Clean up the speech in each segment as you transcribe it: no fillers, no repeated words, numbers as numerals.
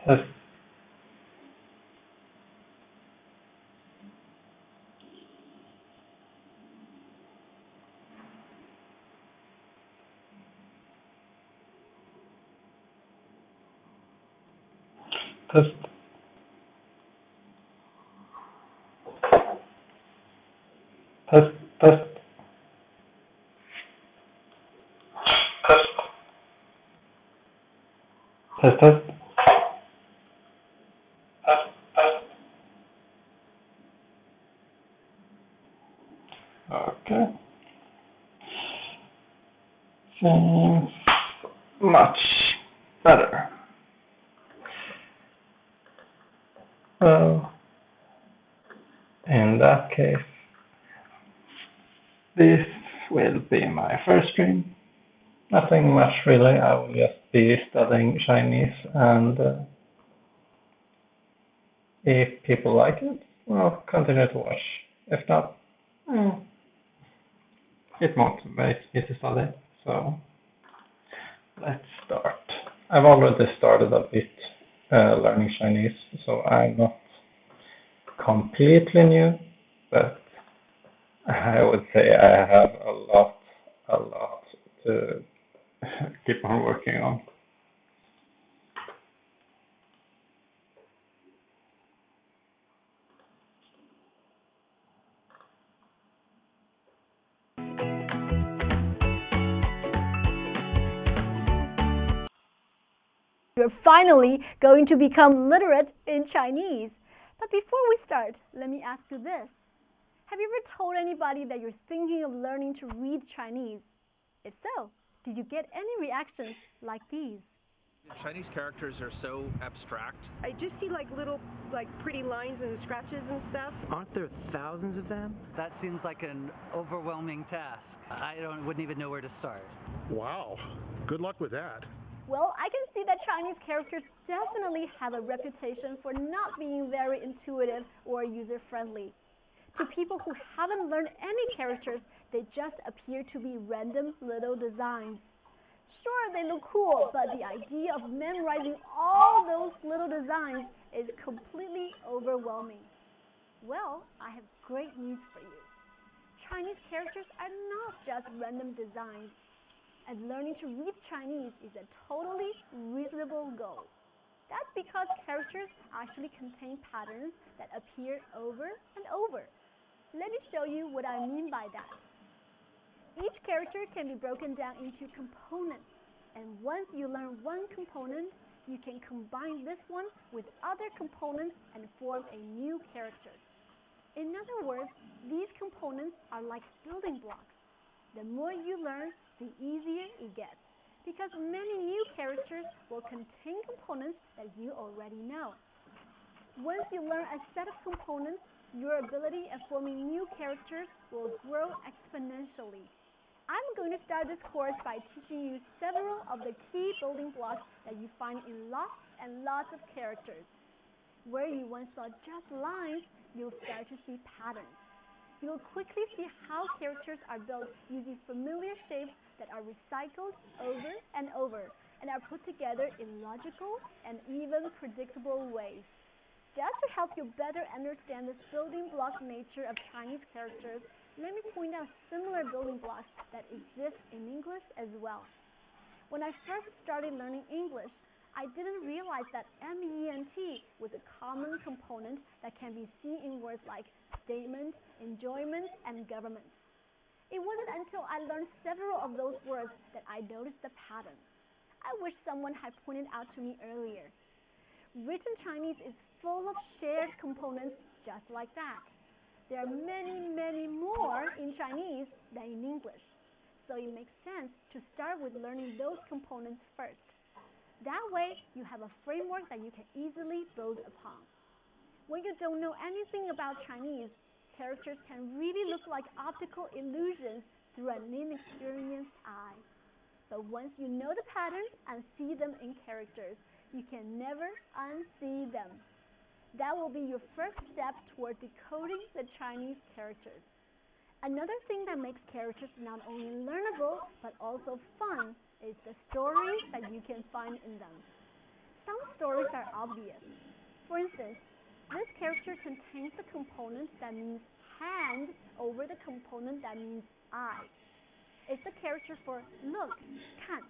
Test, test, test, test, test, test. Okay. Seems much better. Well, in that case, this will be my first stream. Nothing much really. I will just be studying Chinese, and if people like it, well, continue to watch. If not, it motivates me to study. So let's start. I've already started a bit learning Chinese, so I'm not completely new, but I would say I have a lot to keep on working on. You're finally going to become literate in Chinese. But before we start, let me ask you this. Have you ever told anybody that you're thinking of learning to read Chinese? If so, did you get any reactions like these? Chinese characters are so abstract. I just see little pretty lines and scratches and stuff. Aren't there thousands of them? That seems like an overwhelming task. I wouldn't even know where to start. Wow. Good luck with that. Well, I can see that Chinese characters definitely have a reputation for not being very intuitive or user-friendly. To people who haven't learned any characters, they just appear to be random little designs. Sure, they look cool, but the idea of memorizing all those little designs is completely overwhelming. Well, I have great news for you. Chinese characters are not just random designs, and learning to read Chinese is a totally reasonable goal. That's because characters actually contain patterns that appear over and over. Let me show you what I mean by that. Each character can be broken down into components, and once you learn one component, you can combine this one with other components and form a new character. In other words, these components are like building blocks. The more you learn, the easier it gets, because many new characters will contain components that you already know. Once you learn a set of components, your ability at forming new characters will grow exponentially. I'm going to start this course by teaching you several of the key building blocks that you find in lots and lots of characters. Where you once saw just lines, you'll start to see patterns. You'll quickly see how characters are built using familiar shapes that are recycled over and over and are put together in logical and even predictable ways. Just to help you better understand this building block nature of Chinese characters, let me point out similar building blocks that exist in English as well. When I first started learning English, I didn't realize that MENT was a common component that can be seen in words like statement, enjoyment, and government. It wasn't until I learned several of those words that I noticed the pattern. I wish someone had pointed out to me earlier. Written Chinese is full of shared components just like that. There are many more in Chinese than in English, so it makes sense to start with learning those components first. That way, you have a framework that you can easily build upon. When you don't know anything about Chinese, characters can really look like optical illusions through an inexperienced eye. But once you know the patterns and see them in characters, you can never unsee them. That will be your first step toward decoding the Chinese characters. Another thing that makes characters not only learnable, but also fun, is the stories that you can find in them. some stories are obvious. For instance, this character contains the component that means hand over the component that means eye. It's the character for look, 看.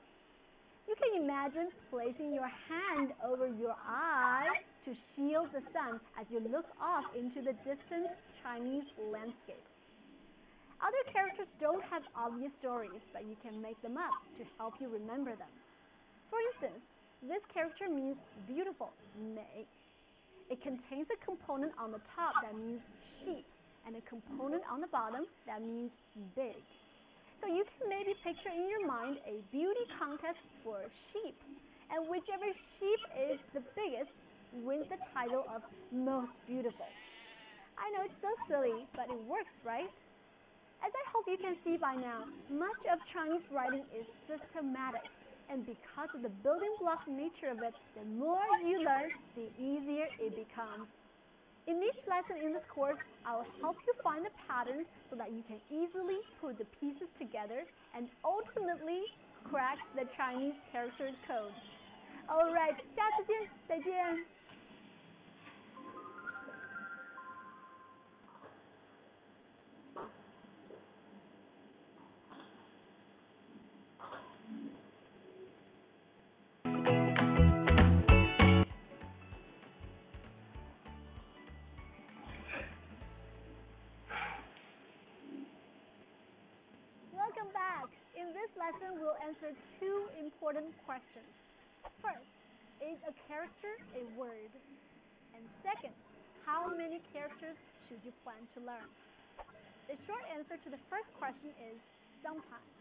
You can imagine placing your hand over your eye to shield the sun as you look off into the distant Chinese landscape. Other characters don't have obvious stories, but you can make them up to help you remember them. For instance, this character means beautiful, 美. It contains a component on the top that means sheep and a component on the bottom that means big. So you can maybe picture in your mind a beauty contest for sheep, and whichever sheep is the biggest wins the title of most beautiful. I know it's so silly, but it works, right? As I hope you can see by now, much of Chinese writing is systematic, and because of the building block nature of it, the more you learn, the easier it becomes. In each lesson in this course, I will help you find the patterns so that you can easily put the pieces together and ultimately crack the Chinese character code. Alright, 下次见，再见。Welcome back. In this lesson, we'll answer two important questions. First, is a character a word? And second, how many characters should you plan to learn? The short answer to the first question is sometimes.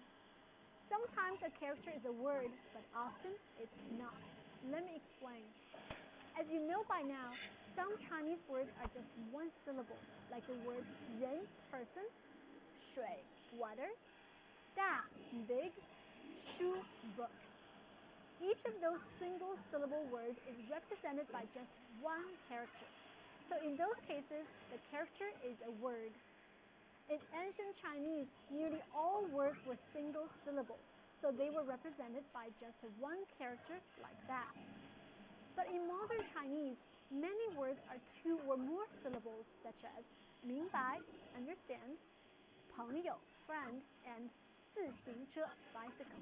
Sometimes a character is a word, but often it's not. Let me explain. As you know by now, some Chinese words are just one syllable, like the words 人, person, 水, water, 大, big, 书, book. Each of those single syllable words is represented by just one character. So in those cases, the character is a word. In ancient Chinese, nearly all words were single syllables, so they were represented by just one character like that. But in modern Chinese, many words are two or more syllables, such as 明白, understand, 朋友, friend, and 自行车, bicycle.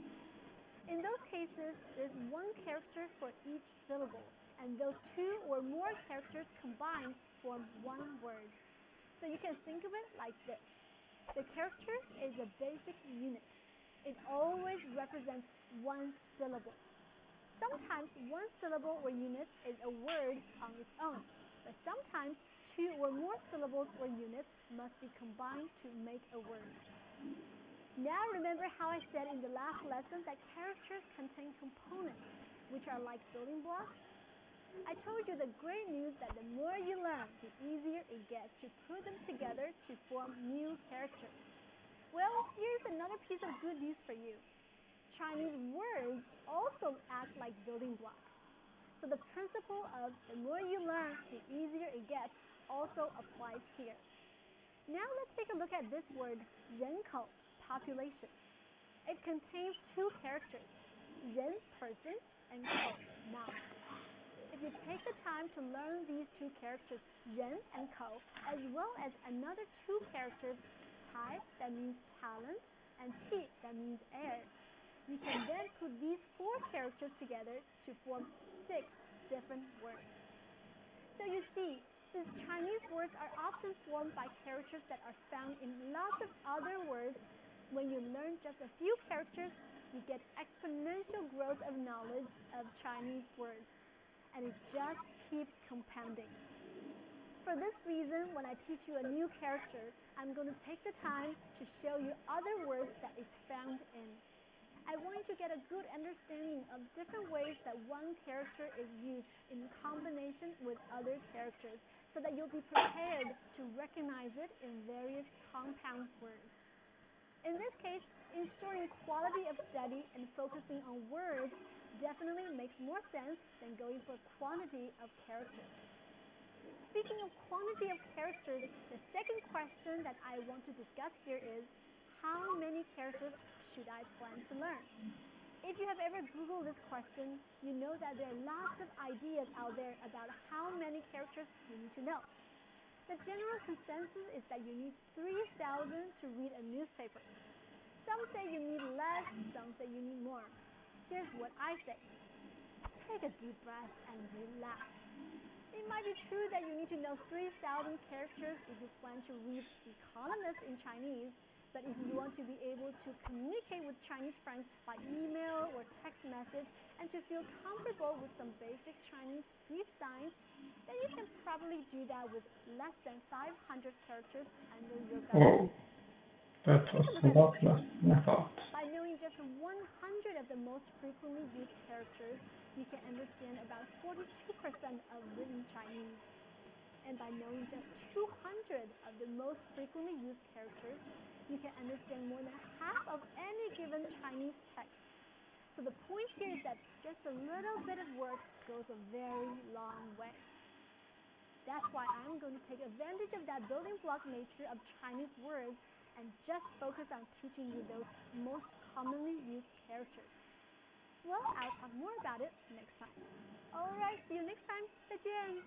In those cases, there's one character for each syllable, and those two or more characters combined form one word. So you can think of it like this. The character is a basic unit. It always represents one syllable. Sometimes one syllable or unit is a word on its own, but sometimes two or more syllables or units must be combined to make a word. Now remember how I said in the last lesson that characters contain components, which are like building blocks? I told you the great news that the more you learn, the easier it gets to put them together to form new characters. Well, here's another piece of good news for you. Chinese words also act like building blocks. So the principle of the more you learn, the easier it gets also applies here. Now let's take a look at this word, 人口, population. It contains two characters, 人, person, and 口, noun. If you take the time to learn these two characters, 人 and 口, as well as another two characters, 才, that means talent, and 气, that means air, you can then put these four characters together to form 6 different words. So you see, since Chinese words are often formed by characters that are found in lots of other words, when you learn just a few characters, you get exponential growth of knowledge of Chinese words. And it just keeps compounding. For this reason, when I teach you a new character, I'm going to take the time to show you other words that it's found in. I want you to get a good understanding of different ways that one character is used in combination with other characters, so that you'll be prepared to recognize it in various compound words. In this case, ensuring quality of study and focusing on words definitely makes more sense than going for quantity of characters. Speaking of quantity of characters, the second question that I want to discuss here is, how many characters should I plan to learn? If you have have ever Googled this question, you know that there are lots of ideas out there about how many characters you need to know. The general consensus is that you need 3,000 to read a newspaper. Some say you need less, some say you need more. Here's what I say. Take a deep breath and relax. It might be true that you need to know 3,000 characters if you plan to read Economist in Chinese, but if you want to be able to communicate with Chinese friends by email or text message and to feel comfortable with some basic Chinese street signs, then you can probably do that with less than 500 characters under your belt. Oh, that was a lot less than I thought. By knowing just 100 of the most frequently used characters, you can understand about 42% of written Chinese. And by knowing just 200 of the most frequently used characters, you can understand more than half of any given Chinese text. So the point here is that just a little bit of work goes a very long way. That's why I'm going to take advantage of that building block nature of Chinese words and just focus on teaching you those most commonly used characters. Well, I'll talk more about it next time. Alright, see you next time. 再见.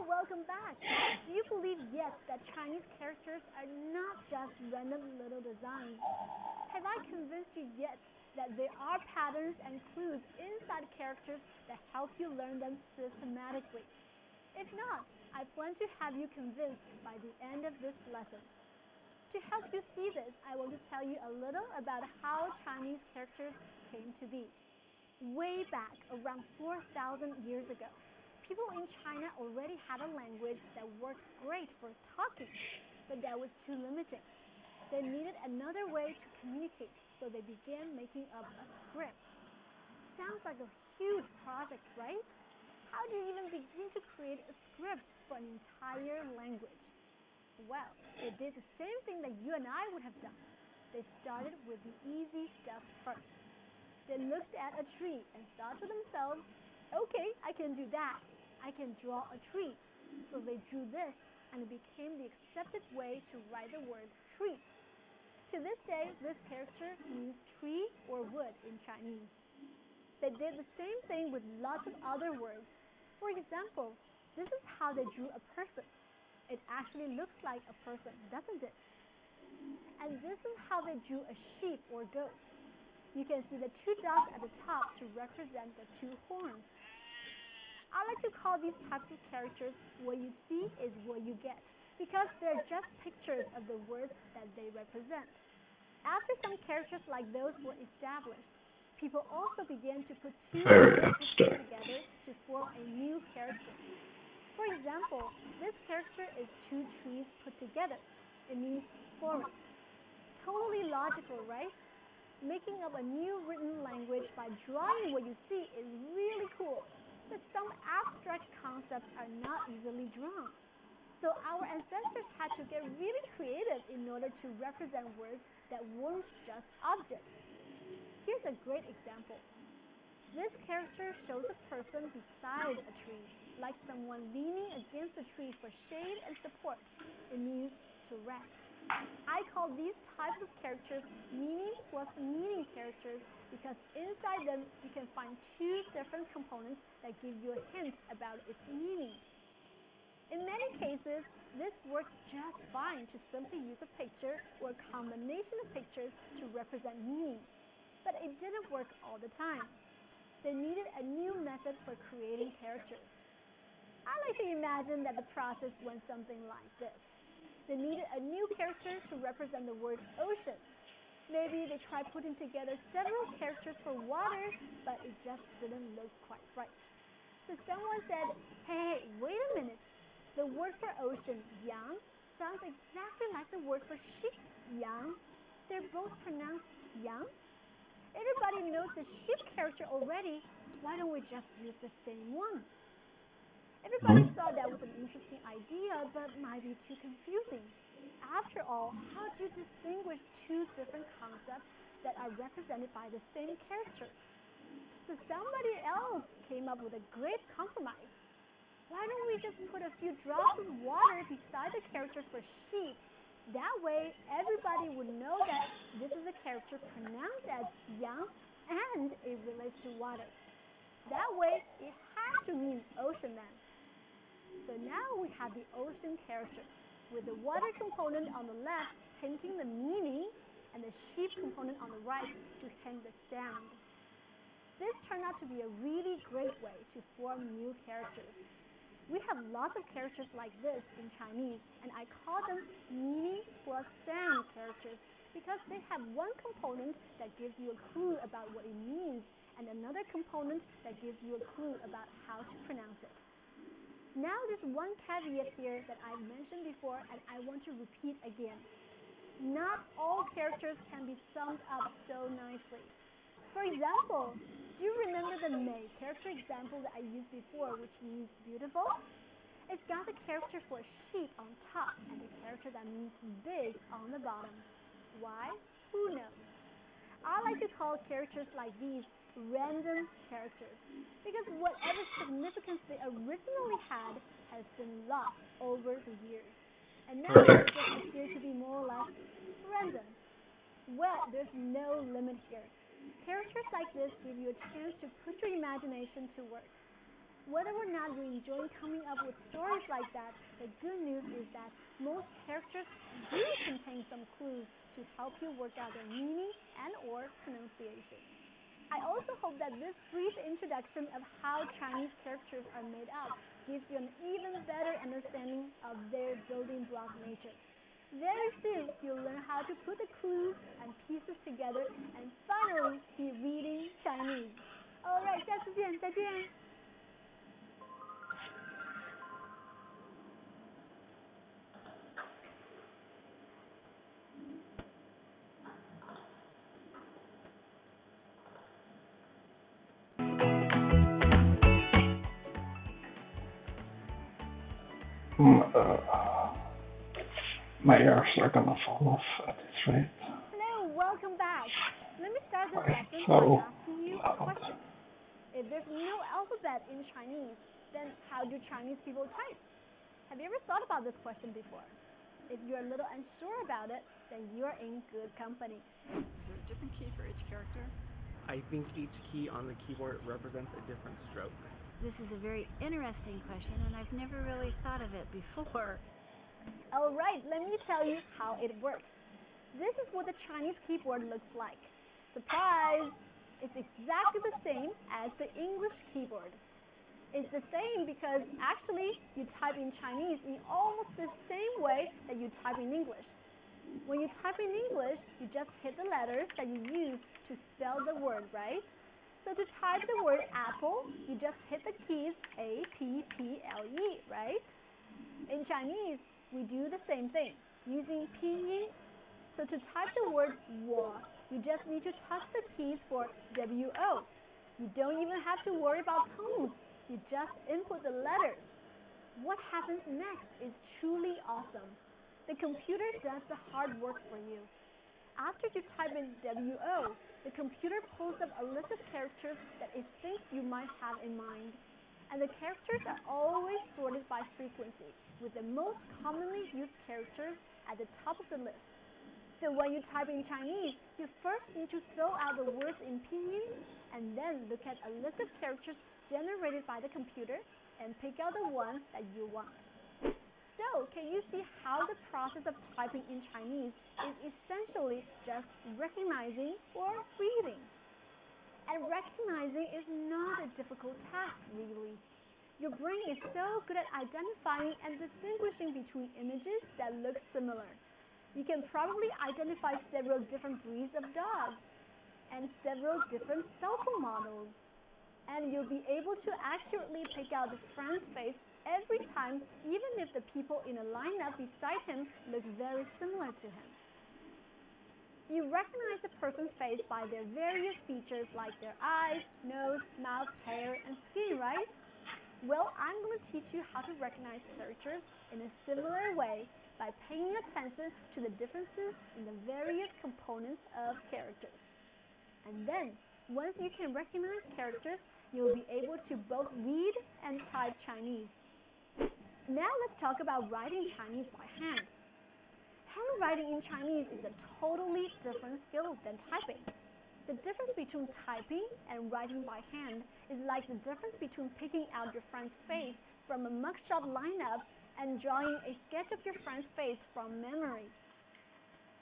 Welcome back. Do you believe yet that Chinese characters are not just random little designs? Have I convinced you yet that there are patterns and clues inside characters that help you learn them systematically? If not, I plan to have you convinced by the end of this lesson. To help you see this, I want to tell you a little about how Chinese characters came to be. Way back around 4,000 years ago, people in China already had a language that worked great for talking, but that was too limiting. They needed another way to communicate, so they began making up a script. Sounds like a huge project, right? How do you even begin to create a script for an entire language? Well, they did the same thing that you and I would have done. They started with the easy stuff first. They looked at a tree and thought to themselves, okay, I can do that. I can draw a tree. So they drew this, and it became the accepted way to write the word tree. To this day, this character means tree or wood in Chinese. They did the same thing with lots of other words. For example, this is how they drew a person. It actually looks like a person, doesn't it? And this is how they drew a sheep or goat. You can see the two dots at the top to represent the two horns. I like to call these types of characters what you see is what you get, because they're just pictures of the words that they represent. After some characters like those were established, people also began to put two pictures together to form a new character. For example, this character is two trees put together. It means forest. Totally logical, right? Making up a new written language by drawing what you see is really cool. But some abstract concepts are not easily drawn. So our ancestors had to get really creative in order to represent words that weren't just objects. Here's a great example. This character shows a person beside a tree, like someone leaning against a tree for shade and support. It means to rest. I call these types of characters meaning plus meaning characters because inside them you can find two different components that give you a hint about its meaning. In many cases, this works just fine to simply use a picture or a combination of pictures to represent meaning, but it didn't work all the time. They needed a new method for creating characters. I like to imagine that the process went something like this. They needed a new character to represent the word ocean. Maybe they tried putting together several characters for water, but it just didn't look quite right. So someone said, hey, wait a minute. The word for ocean, yang, sounds exactly like the word for sheep, yang. They're both pronounced yang. Everybody knows the sheep character already. Why don't we just use the same one? Everybody thought that was an interesting idea, but might be too confusing. After all, how do you distinguish two different concepts that are represented by the same character? So somebody else came up with a great compromise. Why don't we just put a few drops of water beside the character for sheep? That way, everybody would know that this is a character pronounced as yang and it relates to water. That way, it has to mean ocean then. So now we have the ocean character, with the water component on the left hinting the meaning and the sheep component on the right to hint the sound. This turned out to be a really great way to form new characters. We have lots of characters like this in Chinese, and I call them meaning plus sound characters because they have one component that gives you a clue about what it means and another component that gives you a clue about how to pronounce it. Now there's one caveat here that I've mentioned before and I want to repeat again. Not all characters can be summed up so nicely. For example, do you remember the Mei character example that I used before, which means beautiful? It's got the character for sheep on top and the character that means big on the bottom. Why? Who knows? I like to call characters like these random characters because whatever significance they originally had has been lost over the years. And now they just appear to be more or less random. Well, there's no limit here. Characters like this give you a chance to put your imagination to work. Whether or not you enjoy coming up with stories like that, the good news is that most characters do contain some clues to help you work out their meaning and or pronunciation. I also hope that this brief introduction of how Chinese characters are made up gives you an even better understanding of their building block nature. Very soon, you'll learn how to put the clues and pieces together and finally be reading Chinese. Alright, 下次见，再见。My ears are gonna fall off at this rate. Hello, welcome back. Let me start this lesson So by asking you a question. If there's no alphabet in Chinese, then how do Chinese people type? Have you ever thought about this question before? If you're a little unsure about it, then you're in good company. Is there a different key for each character? I think each key on the keyboard represents a different stroke. This is a very interesting question, and I've never really thought of it before. Alright, let me tell you how it works. This is what the Chinese keyboard looks like. Surprise! It's exactly the same as the English keyboard. It's the same because actually you type in Chinese in almost the same way that you type in English. When you type in English, you just hit the letters that you use to spell the word, right? So to type the word apple, you just hit the keys A-P-P-L-E, right? In Chinese, we do the same thing, using pinyin. So to type the word 我, you just need to touch the keys for W-O. You don't even have to worry about tones. You just input the letters. What happens next is truly awesome. The computer does the hard work for you. After you type in W-O, the computer pulls up a list of characters that it thinks you might have in mind. And the characters are always sorted by frequency, with the most commonly used characters at the top of the list. So when you type in Chinese, you first need to throw out the words in pinyin, and then look at a list of characters generated by the computer, and pick out the one that you want. So, can you see how the process of typing in Chinese is essentially just recognizing or reading? And recognizing is not a difficult task, really. Your brain is so good at identifying and distinguishing between images that look similar. You can probably identify several different breeds of dogs and several different cell phone models. And you'll be able to accurately pick out the friend's face every time, even if the people in a lineup beside him look very similar to him. You recognize a person's face by their various features like their eyes, nose, mouth, hair, and skin, right? Well, I'm going to teach you how to recognize characters in a similar way by paying attention to the differences in the various components of characters. And then, once you can recognize characters, you'll be able to both read and type Chinese. Now let's talk about writing Chinese by hand. Handwriting in Chinese is a totally different skill than typing. The difference between typing and writing by hand is like the difference between picking out your friend's face from a mugshot lineup and drawing a sketch of your friend's face from memory.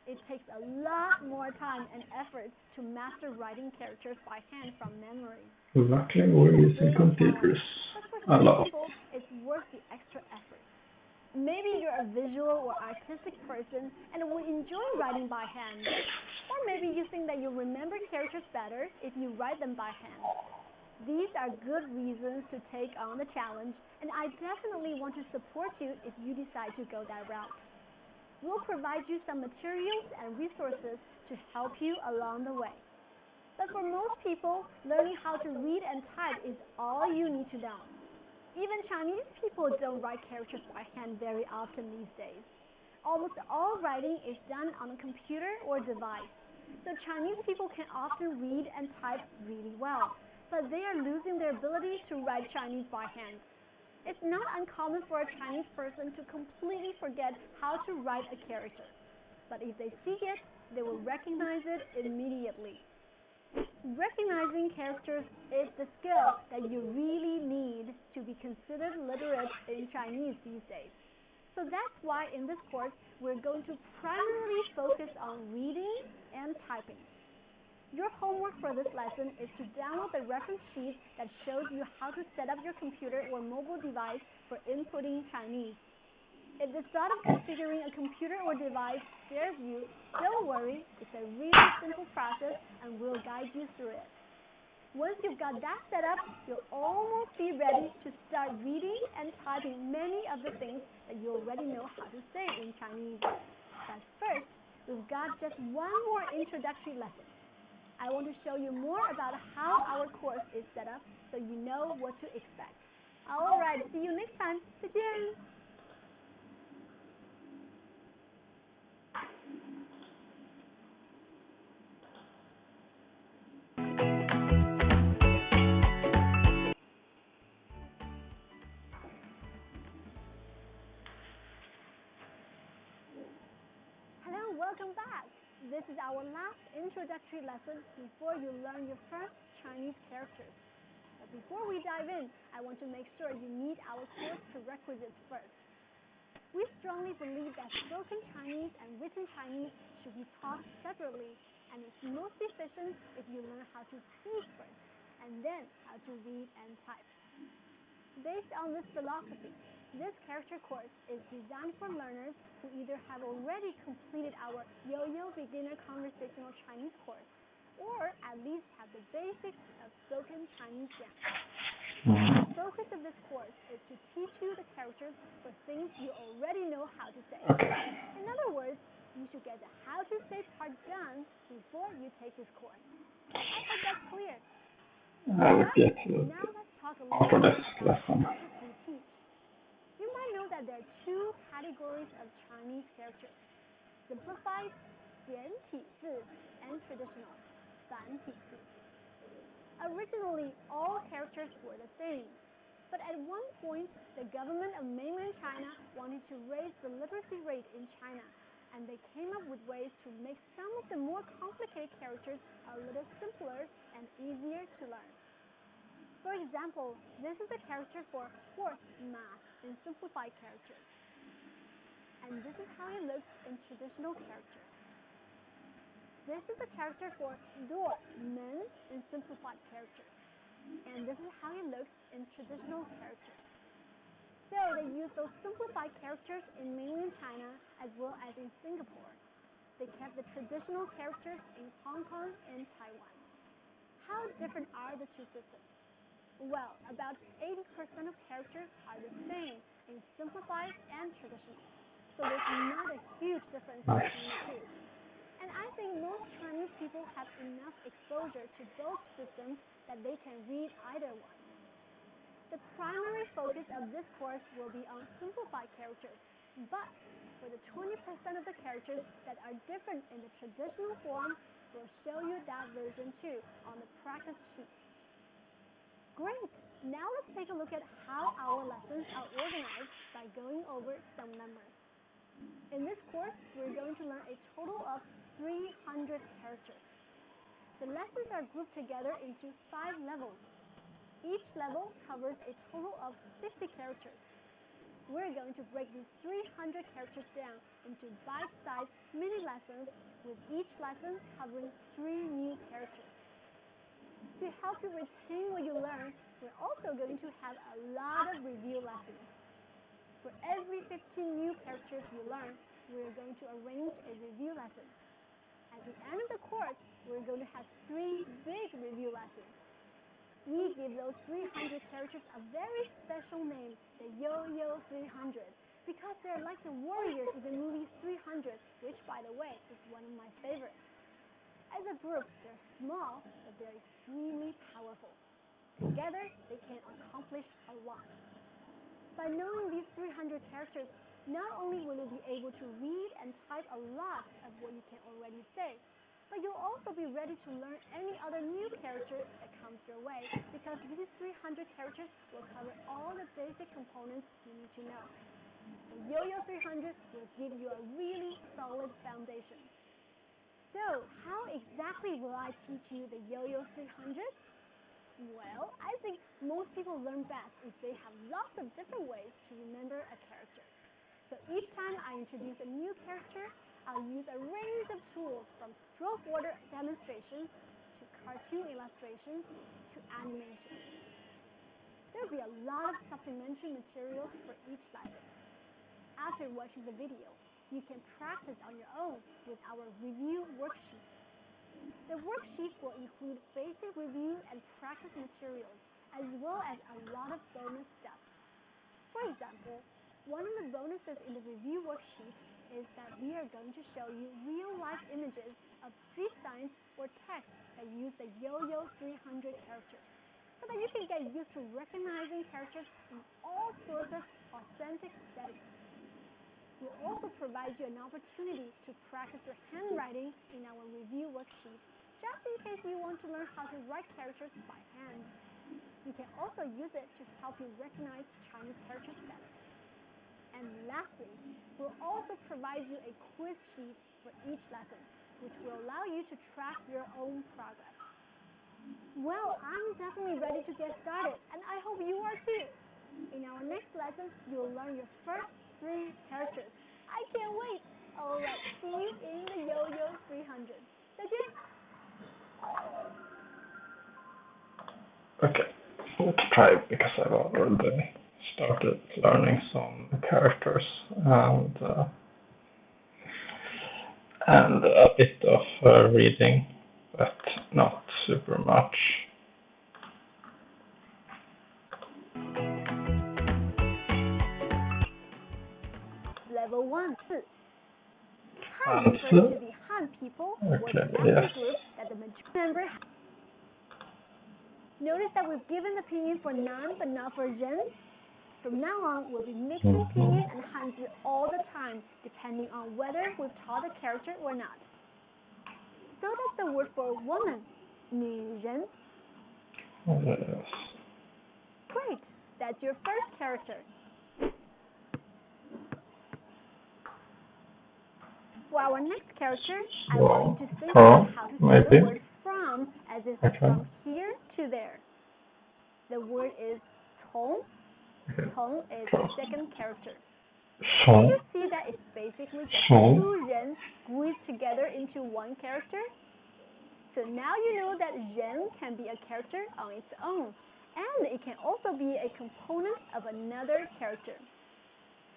It takes a lot more time and effort to master writing characters by hand from memory. Luckily, we're using computers But for a some lot. people, it's worth the extra effort. Maybe you're a visual or artistic person and would enjoy writing by hand. Or maybe you think that you'll remember characters better if you write them by hand. These are good reasons to take on the challenge, and I definitely want to support you if you decide to go that route. We'll provide you some materials and resources to help you along the way. But for most people, learning how to read and type is all you need to know. Even Chinese people don't write characters by hand very often these days. Almost all writing is done on a computer or device. So Chinese people can often read and type really well, but they are losing their ability to write Chinese by hand. It's not uncommon for a Chinese person to completely forget how to write a character, but if they see it, they will recognize it immediately. Recognizing characters is the skill that you really need to be considered literate in Chinese these days. So that's why in this course, we're going to primarily focus on reading and typing. Your homework for this lesson is to download the reference sheet that shows you how to set up your computer or mobile device for inputting Chinese. If the thought of configuring a computer or device scares you, don't worry, it's a really simple process and we'll guide you through it. Once you've got that set up, you'll almost be ready to start reading and typing many of the things that you already know how to say in Chinese. But first, we've got just one more introductory lesson. I want to show you more about how our course is set up so you know what to expect. Alright, see you next time. 再见! Hello, welcome back. This is our last introductory lesson before you learn your first Chinese characters. But before we dive in, I want to make sure you meet our course prerequisites first. We strongly believe that spoken Chinese and written Chinese should be taught separately, and it's most efficient if you learn how to speak first, and then how to read and type. Based on this philosophy, this character course is designed for learners who either have already completed our Yo-Yo Beginner Conversational Chinese course, or at least have the basics of spoken Chinese grammar. The focus of this course is to teach you the characters for things you already know how to say. Okay. In other words, you should get the how to say part done before you take this course. I hope that's clear. I will get Now let's talk a little after bit this about lesson. the characters we teach. You might know that there are two categories of Chinese characters: simplified 简体字 and traditional 繁体字. Originally, all characters were the same, but at one point, the government of mainland China wanted to raise the literacy rate in China, and they came up with ways to make some of the more complicated characters a little simpler and easier to learn. For example, this is a character for fourth math in simplified characters, and this is how it looks in traditional characters. This is a character for door, 门 in simplified characters, and this is how it looks in traditional characters. So they use those simplified characters in mainland China as well as in Singapore. They kept the traditional characters in Hong Kong and Taiwan. How different are the two systems? Well, about 80% of characters are the same in simplified and traditional, so there's not a huge difference between the two. And I think most Chinese people have enough exposure to both systems that they can read either one. The primary focus of this course will be on simplified characters, but for the 20% of the characters that are different in the traditional form, we'll show you that version too on the practice sheet. Great! Now let's take a look at how our lessons are organized by going over some numbers. In this course, we're going to learn a total of 300 characters. The lessons are grouped together into 5 levels. Each level covers a total of 50 characters. We're going to break these 300 characters down into bite-sized mini lessons, with each lesson covering 3 new characters. To help you retain what you learn, we're also going to have a lot of review lessons. For every 15 new characters you learn, we're going to arrange a review lesson. At the end of the course, we're going to have 3 big review lessons. We give those 300 characters a very special name, the Yo-Yo 300, because they're like the warriors in the movie 300, which, by the way, is one of my favorites. As a group, they're small, but they're extremely powerful. Together, they can accomplish a lot. By knowing these 300 characters, not only will you be able to read and type a lot of what you can already say, but you'll also be ready to learn any other new character that comes your way, because these 300 characters will cover all the basic components you need to know. The Yo-Yo 300 will give you a really solid foundation. So, how exactly will I teach you the Yo-Yo 300? Well, I think most people learn best if they have lots of different ways to remember a character. So each time I introduce a new character, I'll use a range of tools from stroke order demonstrations to cartoon illustrations to animation. There'll be a lot of supplementary materials for each lesson. After watching the video, you can practice on your own with our review worksheet. The worksheet will include basic review and practice materials, as well as a lot of bonus stuff. For example, one of the bonuses in the review worksheet is that we are going to show you real-life images of street signs or text that use the Yo-Yo 300 characters, so that you can get used to recognizing characters in all sorts of authentic settings. We'll also provide you an opportunity to practice your handwriting in our review worksheet, just in case you want to learn how to write characters by hand. You can also use it to help you recognize Chinese characters better. And lastly, we'll also provide you a quiz sheet for each lesson, which will allow you to track your own progress. Well, I'm definitely ready to get started, and I hope you are too. In our next lesson, you'll learn your first 3 characters. I can't wait! Alright, see you in the Yo-Yo 300. 再见! Okay, let's try it because I've already started learning some characters and a bit of reading, but not super much. Level 1, 4. Han refers to the Han people, or the ethnic group that the majority member has. Notice that we've given the pinyin for Nan, but not for Zhen. From now on, we'll be mixing pinyin and Hanzi all the time, depending on whether we've taught a character or not. So that's the word for woman, 女人. Yes. Great, that's your first character. For our next character, I want you to think about how to say the word from, as if from here to there. The word is Tong. Tong is the second character. Can you see that it's basically just 2 ren squeezed together into one character? So now you know that ren can be a character on its own, and it can also be a component of another character.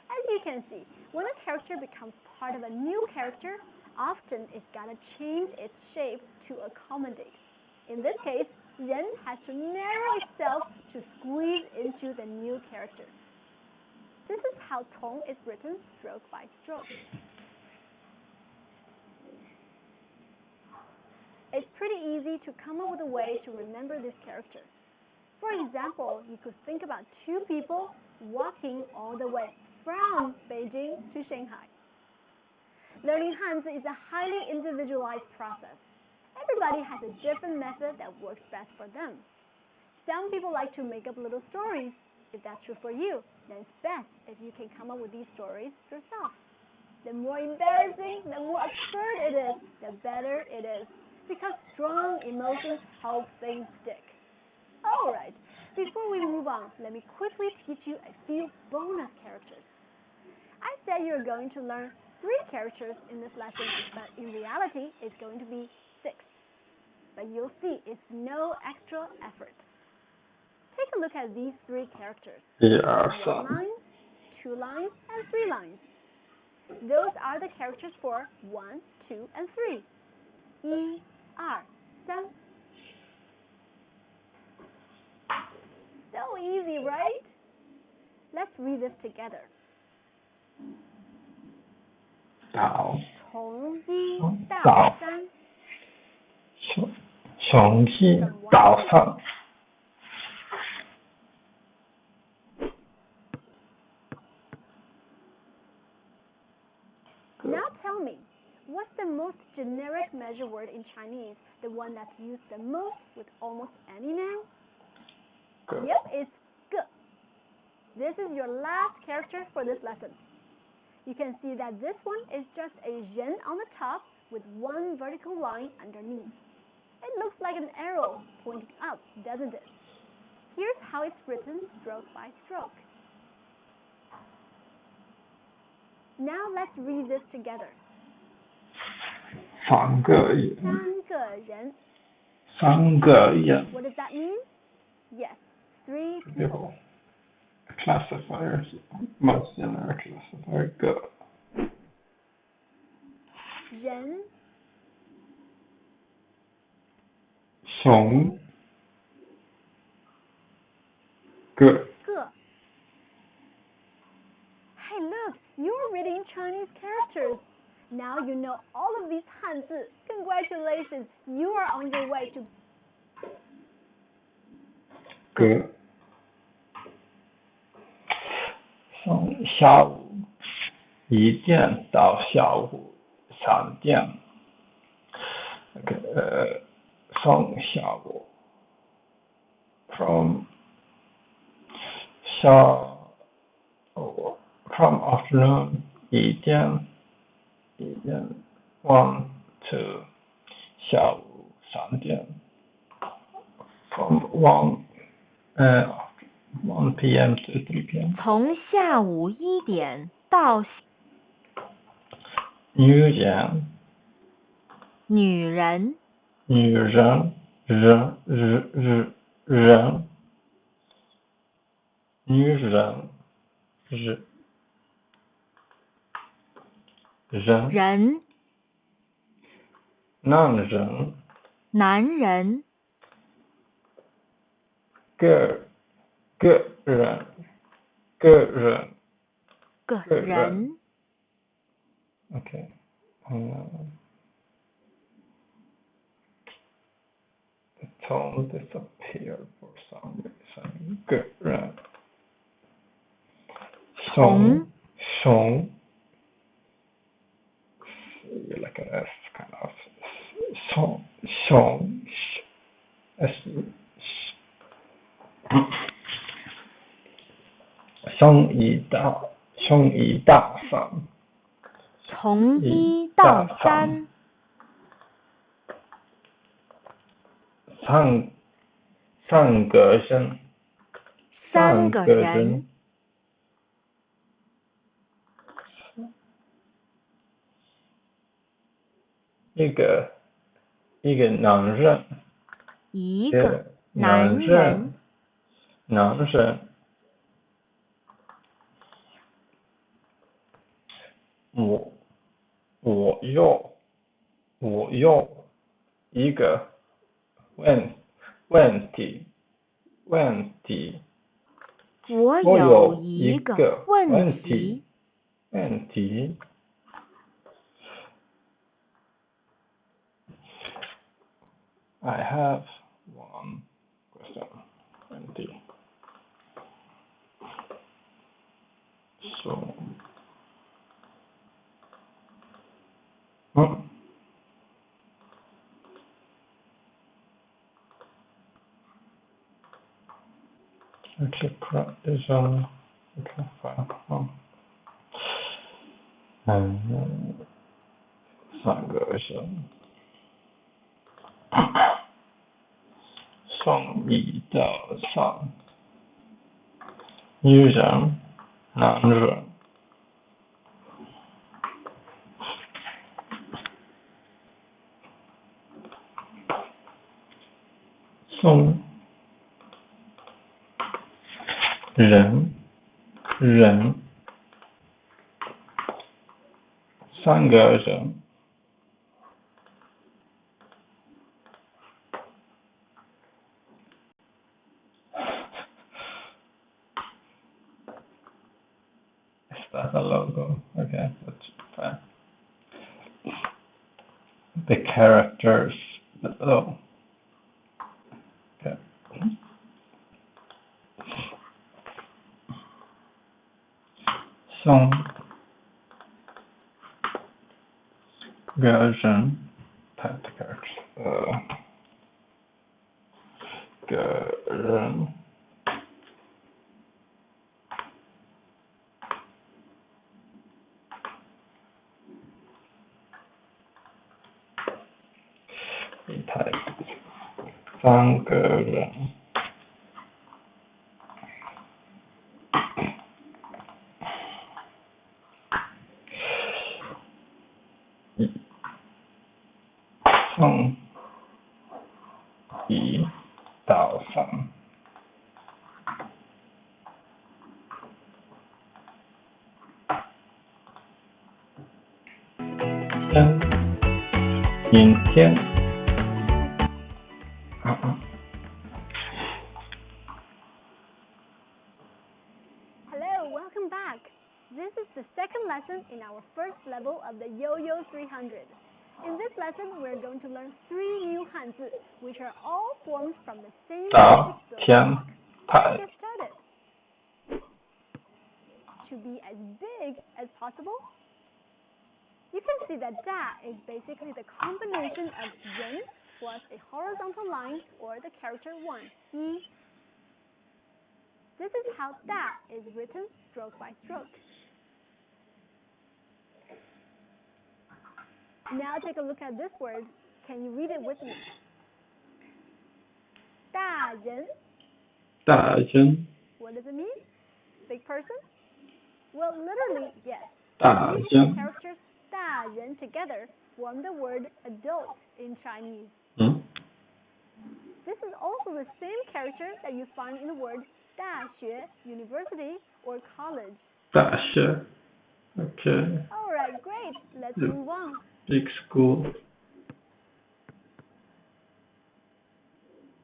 As you can see, when a character becomes part of a new character, often it's got to change its shape to accommodate. In this case, ren has to narrow itself to squeeze into the new character. This is how Tong is written stroke by stroke. It's pretty easy to come up with a way to remember this character. For example, you could think about two people walking all the way from Beijing to Shanghai. Learning Hanzi is a highly individualized process. Everybody has a different method that works best for them. Some people like to make up little stories. If that's true for you, then it's best if you can come up with these stories yourself. The more embarrassing, the more absurd it is, the better it is, because strong emotions help things stick. Alright, before we move on, let me quickly teach you a few bonus characters. I said you're going to learn 3 characters in this lesson, but in reality, it's going to be 6. But you'll see it's no extra effort. Take a look at these 3 characters. 1、2、1 3。 line, 2 lines, and 3 lines. Those are the characters for 1, 2, and 3. 1、2、3. So easy, right? Let's read this together. 早。从1到早。 3. 从1到3。 Now tell me, what's the most generic measure word in Chinese, the one that's used the most with almost any noun? Good. Yep, it's ge. This is your last character for this lesson. You can see that this one is just a zhen on the top with one vertical line underneath. It looks like an arrow pointing up, doesn't it? Here's how it's written stroke by stroke. Now let's read this together. 3个人。 3个人. 3个人。 What does that mean? Yes, 3 people. People. Classifier. Most general classifier. 个。 人. 从。个。 个. Hey, look, you're reading Chinese characters. Now you know all of these Hanzi. Congratulations, you are on your way to 个。从下午1点到下午3点。从下午 from afternoon 1点 1 to 下午3点 from 1 p.m. to 3 p.m. 从下午1点到女人女人人女人人男人男人个人Okay. The tone disappeared for some reason. 个人。从 like an S kind of. 从1到3。从1到3。 3个人。 3个人。 一个男人。一个男人。我有一个问题。我有一个问题。I have one question. 问题。So, actually, correct is on. Okay, fine. And 三个人从1到3，女人、男人。从人3个人。Is that a logo? Okay, that's fine. The characters below. Okay. 3个人 type the characters. 个人。type 3个人。从1到3。明天。Hello, welcome back. This is the second lesson in our first level of the Yo-Yo 300. In this lesson, we're going to learn 3 new Hanzi, which are all formed from the same basic building block. Let's get started. To be as big as possible, you can see that da is basically the combination of ren plus a horizontal line or the character 1, yi. This is how da is written stroke by stroke. Now take a look at this word. Can you read it with me? 大人. 大人. What does it mean? Big person? Well, literally, yes. 大人. These two characters 大人 together form the word adult in Chinese. This is also the same character that you find in the word 大学, university, or college. 大学. Okay. Alright, great. Let's move on. Big school.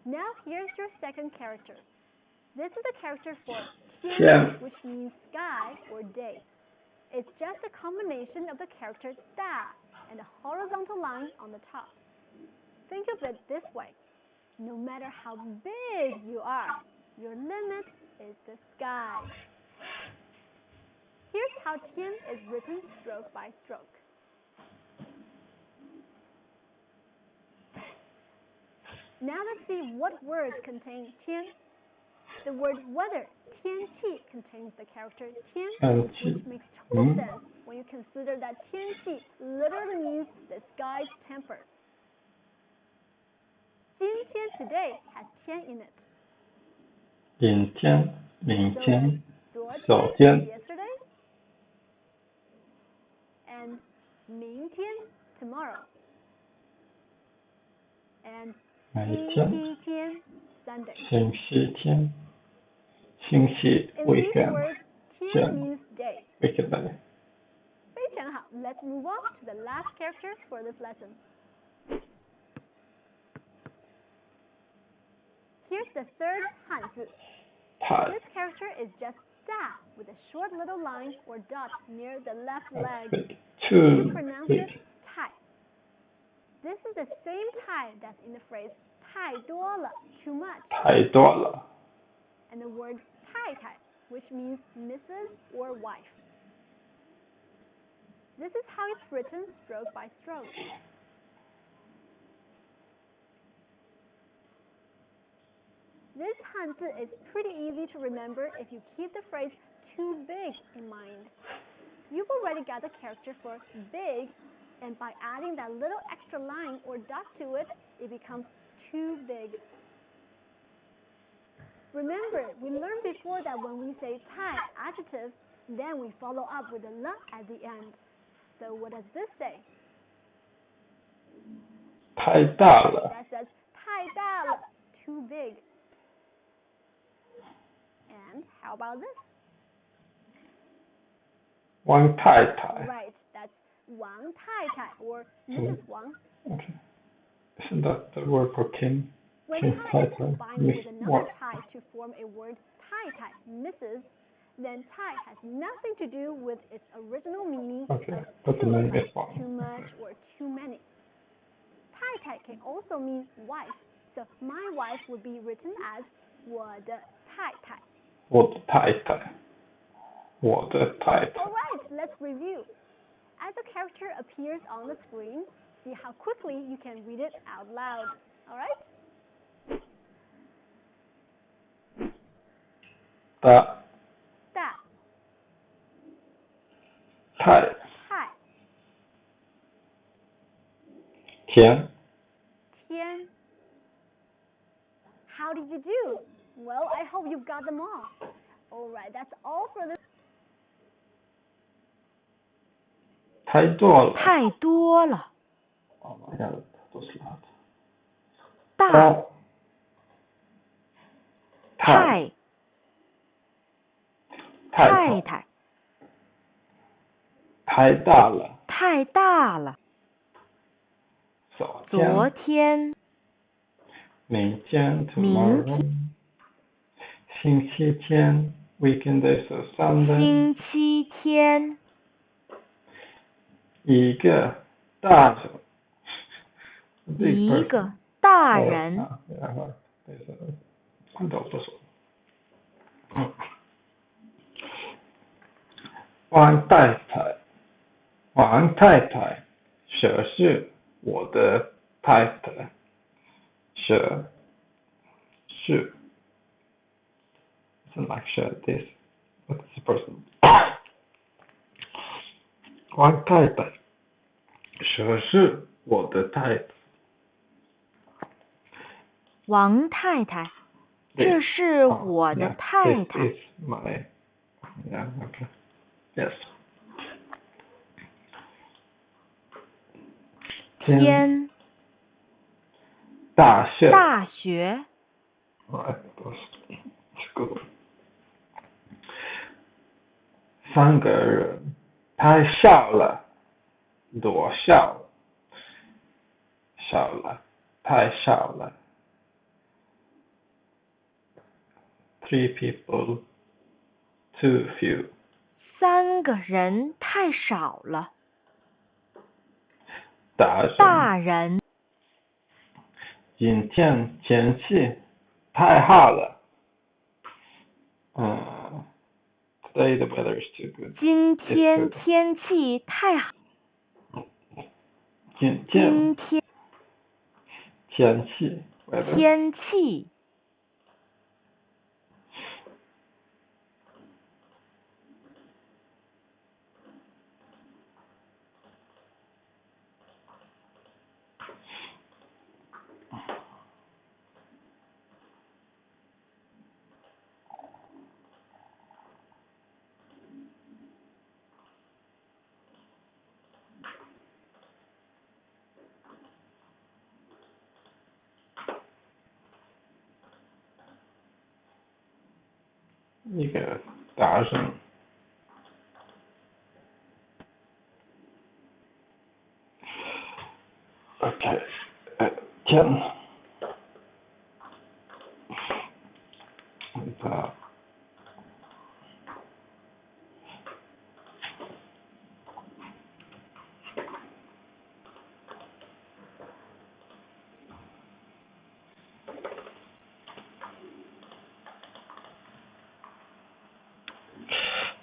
Now here's your second character. This is a character for 天, Yeah. which means sky or day. It's just a combination of the character 大 and a horizontal line on the top. Think of it this way. No matter how big you are, your limit is the sky. Here's how 天 is written stroke by stroke. Now let's see what words contain 天. The word weather, 天气, contains the character 天, which makes total sense when you consider that 天气 literally means the sky's temper. 今天 today has 天 in it. 明天, 明天, 昨天 昨天, yesterday, and 明天 tomorrow, and 星期天 Sunday. 星期天, 星期 In these weekend, words, 天 means day. weekend day. 非常好. Let's move on to the last character for this lesson. Here's the third Hanzi. This character is just da with a short little line or dot near the left leg. You pronounce it tai. This is the same tai that's in the phrase 太多了, too much. 太多了. And the word tai tai which means Mrs. or wife. This is how it's written stroke by stroke. This Hanzi is pretty easy to remember if you keep the phrase too big in mind. You've already got the character for big, and by adding that little extra line or dot to it, it becomes too big. Remember, we learned before that when we say 太 adjective, then we follow up with a la at the end. So what does this say? 太大了。 That says 太大了, too big. And how about this? 王太太。 Right, that's 王太太 or Mrs. Wang. Okay. Isn't that the word for king? When King tai is Tai, combined Miss with another Wang. tai to form a word tai, Mrs., then tai has nothing to do with its original meaning Okay, of but the too, name like is Wang. too much or too many. Tai can also mean wife, so my wife would be written as 我的太太. 我的太太。我的太太。 Alright, let's review. As a character appears on the screen, see how quickly you can read it out loud. Alright? 大。大。太。太。天。天。How did you do? Well, I hope you've got them all. Alright, that's all for this. 太多了。太多了。Oh my god, dat was laat. 大。太。太太。太大了。太大了。昨天。明天 tomorrow。星期天 weekend is a Sunday。星期天。一个大人。一个大人。王太太。王太太。这是我的太太。这是 Isn't like share this. What's the person? 王太太。这是我的太太。王太太。这是我的太太。This is my. Yeah, okay. Yes. 天。大学。大学。Right, that's good. 三个人。太小了。多小。小了。太小了。Three people. Too few. 三个人太少了。大人。今天天气太好了。Today the weather is too good. 今天天气太好。今天天气 weather. 天气。一个大人。Okay. 天。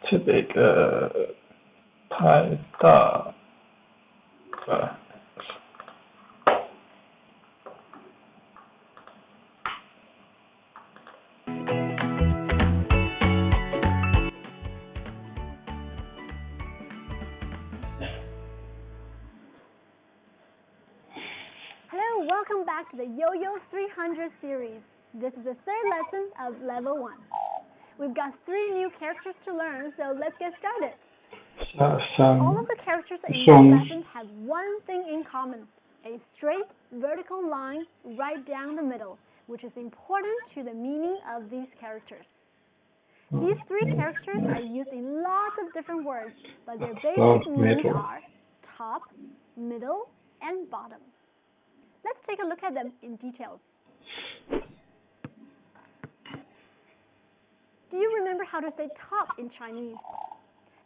too big. 太大了。Hello, welcome back to the Yo-Yo 300 series. This is the third lesson of level 1. We've got 3 new characters to learn, so let's get started. All of the characters in this lesson have one thing in common, a straight vertical line right down the middle, which is important to the meaning of these characters. These 3 characters are used in lots of different words, but their basic meanings are top, middle, and bottom. Let's take a look at them in detail. Do you remember how to say top in Chinese?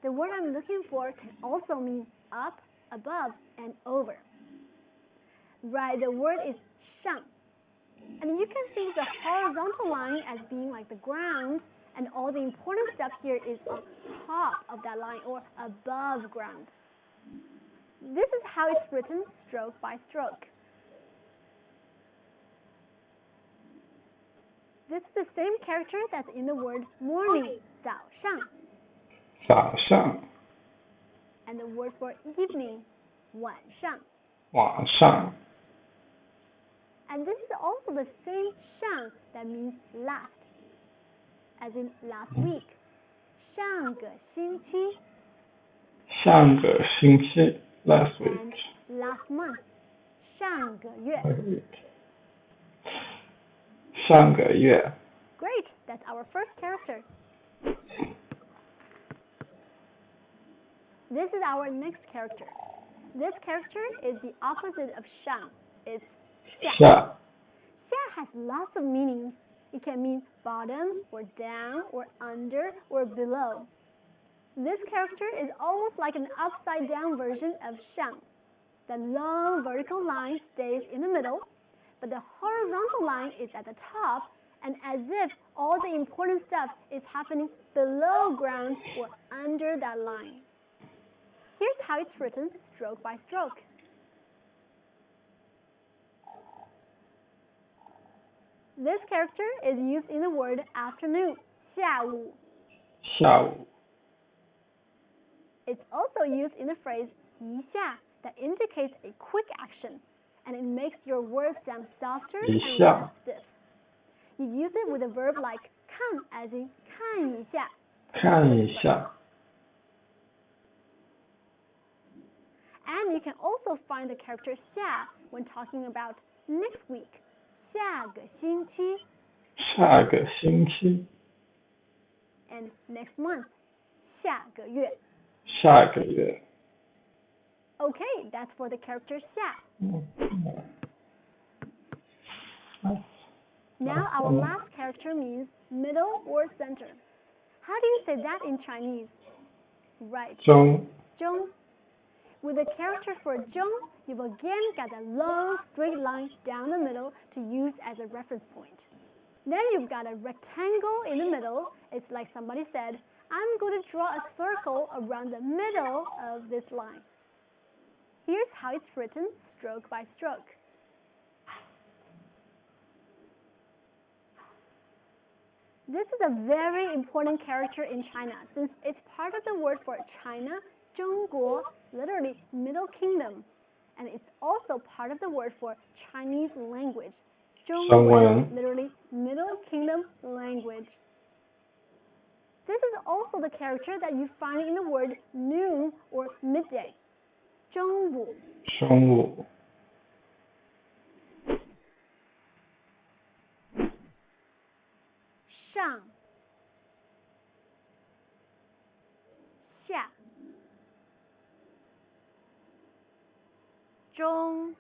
The word I'm looking for can also mean up, above, and over. Right, the word is 上. And you can think the horizontal line as being like the ground, and all the important stuff here is on top of that line or above ground. This is how it's written stroke by stroke. This is the same character that's in the word morning, 早上. 早上 And the word for evening, 晚上. 晚上 And this is also the same 上 that means last, as in last week. 上个星期. 上个星期 last week. And last month. 上个月. 上个月 Great, that's our first character. This is our next character. This character is the opposite of 上. It's 下. 下 Xia has lots of meanings. It can mean bottom, or down, or under, or below. This character is almost like an upside down version of 上. The long vertical line stays in the middle, but the horizontal line is at the top, and as if all the important stuff is happening below ground or under that line. Here's how it's written stroke by stroke. This character is used in the word afternoon, 下午. 下午 It's also used in the phrase 一下 that indicates a quick action, and it makes your words sound softer and 一下 less stiff. You use it with a verb like 看 as in 看一下. 看一下 And you can also find the character 下 when talking about next week, 下个星期, 下个星期 and next month, 下个月. 下个月 Okay, that's for the character 下. Now our last character means middle or center. How do you say that in Chinese? Right. 中 Zhong. With the character for zhong, you've again got a long straight line down the middle to use as a reference point. Then you've got a rectangle in the middle. It's like somebody said, I'm going to draw a circle around the middle of this line. Here's how it's written stroke by stroke. This is a very important character in China since it's part of the word for China, 中国, literally Middle Kingdom, and it's also part of the word for Chinese language, 中文, literally Middle Kingdom language. This is also the character that you find in the word noon or midday, 中午. 中午上下中.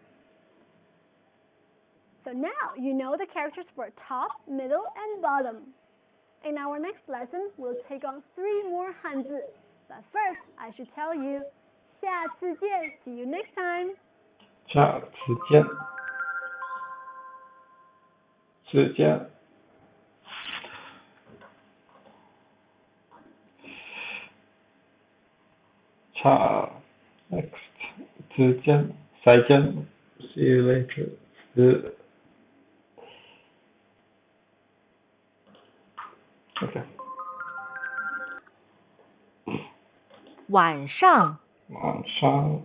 So now you know the characters for top, middle, and bottom. In our next lesson, we'll take on 3 more Hanzi. But first, I should tell you, 下次见, see you next time. 下次见再见 cha. Next. 之间，再见。See you later. OK. 晚上。晚上。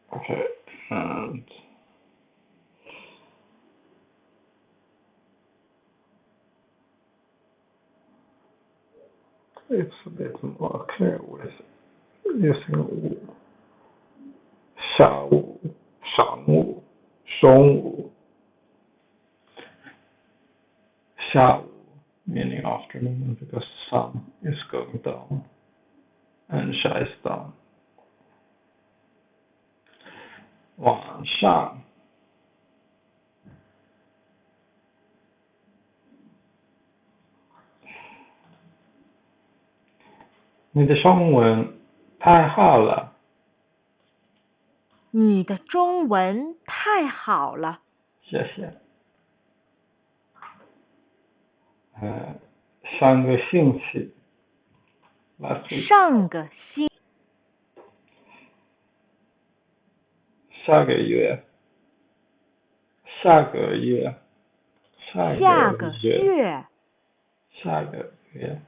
OK. And it's a bit more clear with using 下午、上午、中午。下午 meaning afternoon because sun is going down and 下 is down. 晚上。你的中文太好了。你的中文太好了。谢谢。上个星期。上个星。下个月。下个月。下个月。下个月。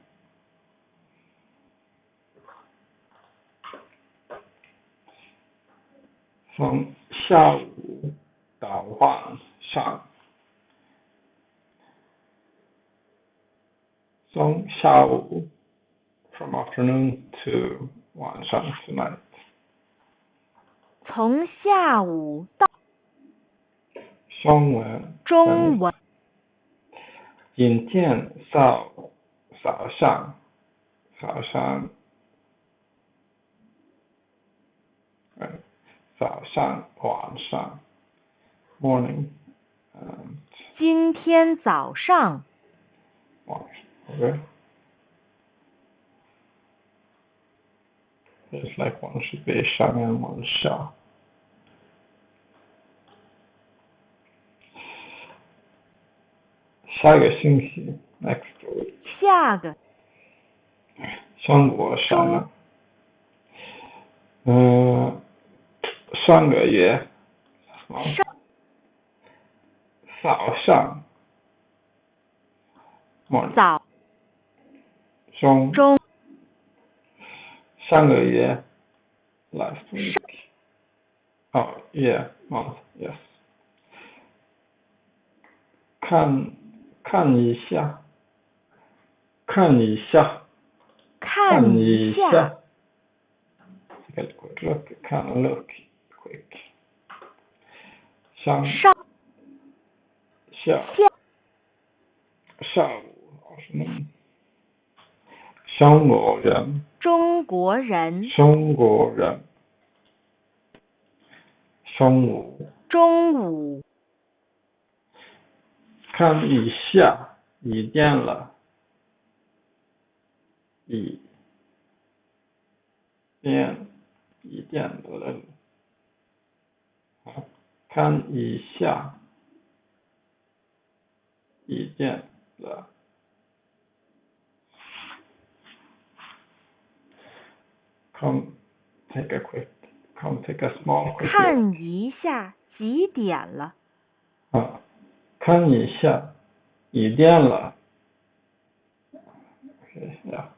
从下午到晚上。从下午 from afternoon to 晚上 tonight. 从下午到。中文。中文。今天早上。早上。早上晚上 morning. 今天早上。Okay. It's like one should be 上 and one 下。下个星期 next week. 下个。中国上了。上个月。早上。早。中。中。上个月 last week. Oh, yeah, month, yes. 看一下。看一下。看一下。Helt quick look. Can look quick. 上。下。下午afternoon. 中国人。中国人。中国人。中午。中午。看一下。一点了。一点了。看一下。一点了。Come take a small quick look. 看一下几点了。看一下一点了。Okay, yeah.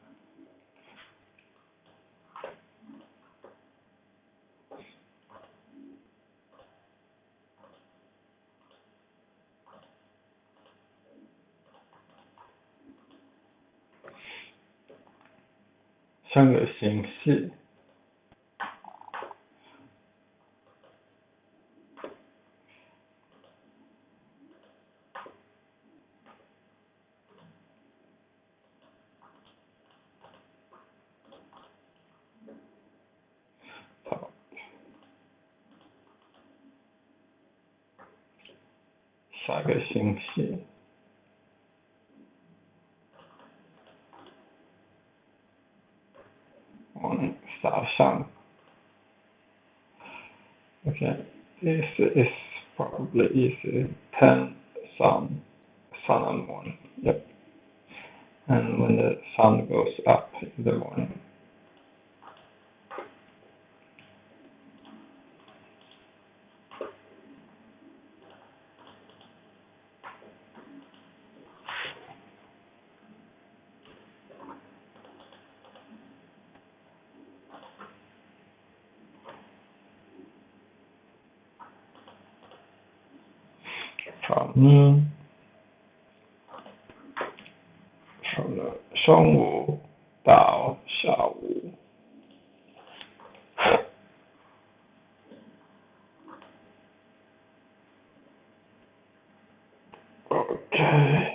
上个星期。下个星期。早上。Okay, this is probably easy. 10 sun and morning. Yep. And when the sun goes up in the morning. från Shongwu Dao Xiaowu. Okay.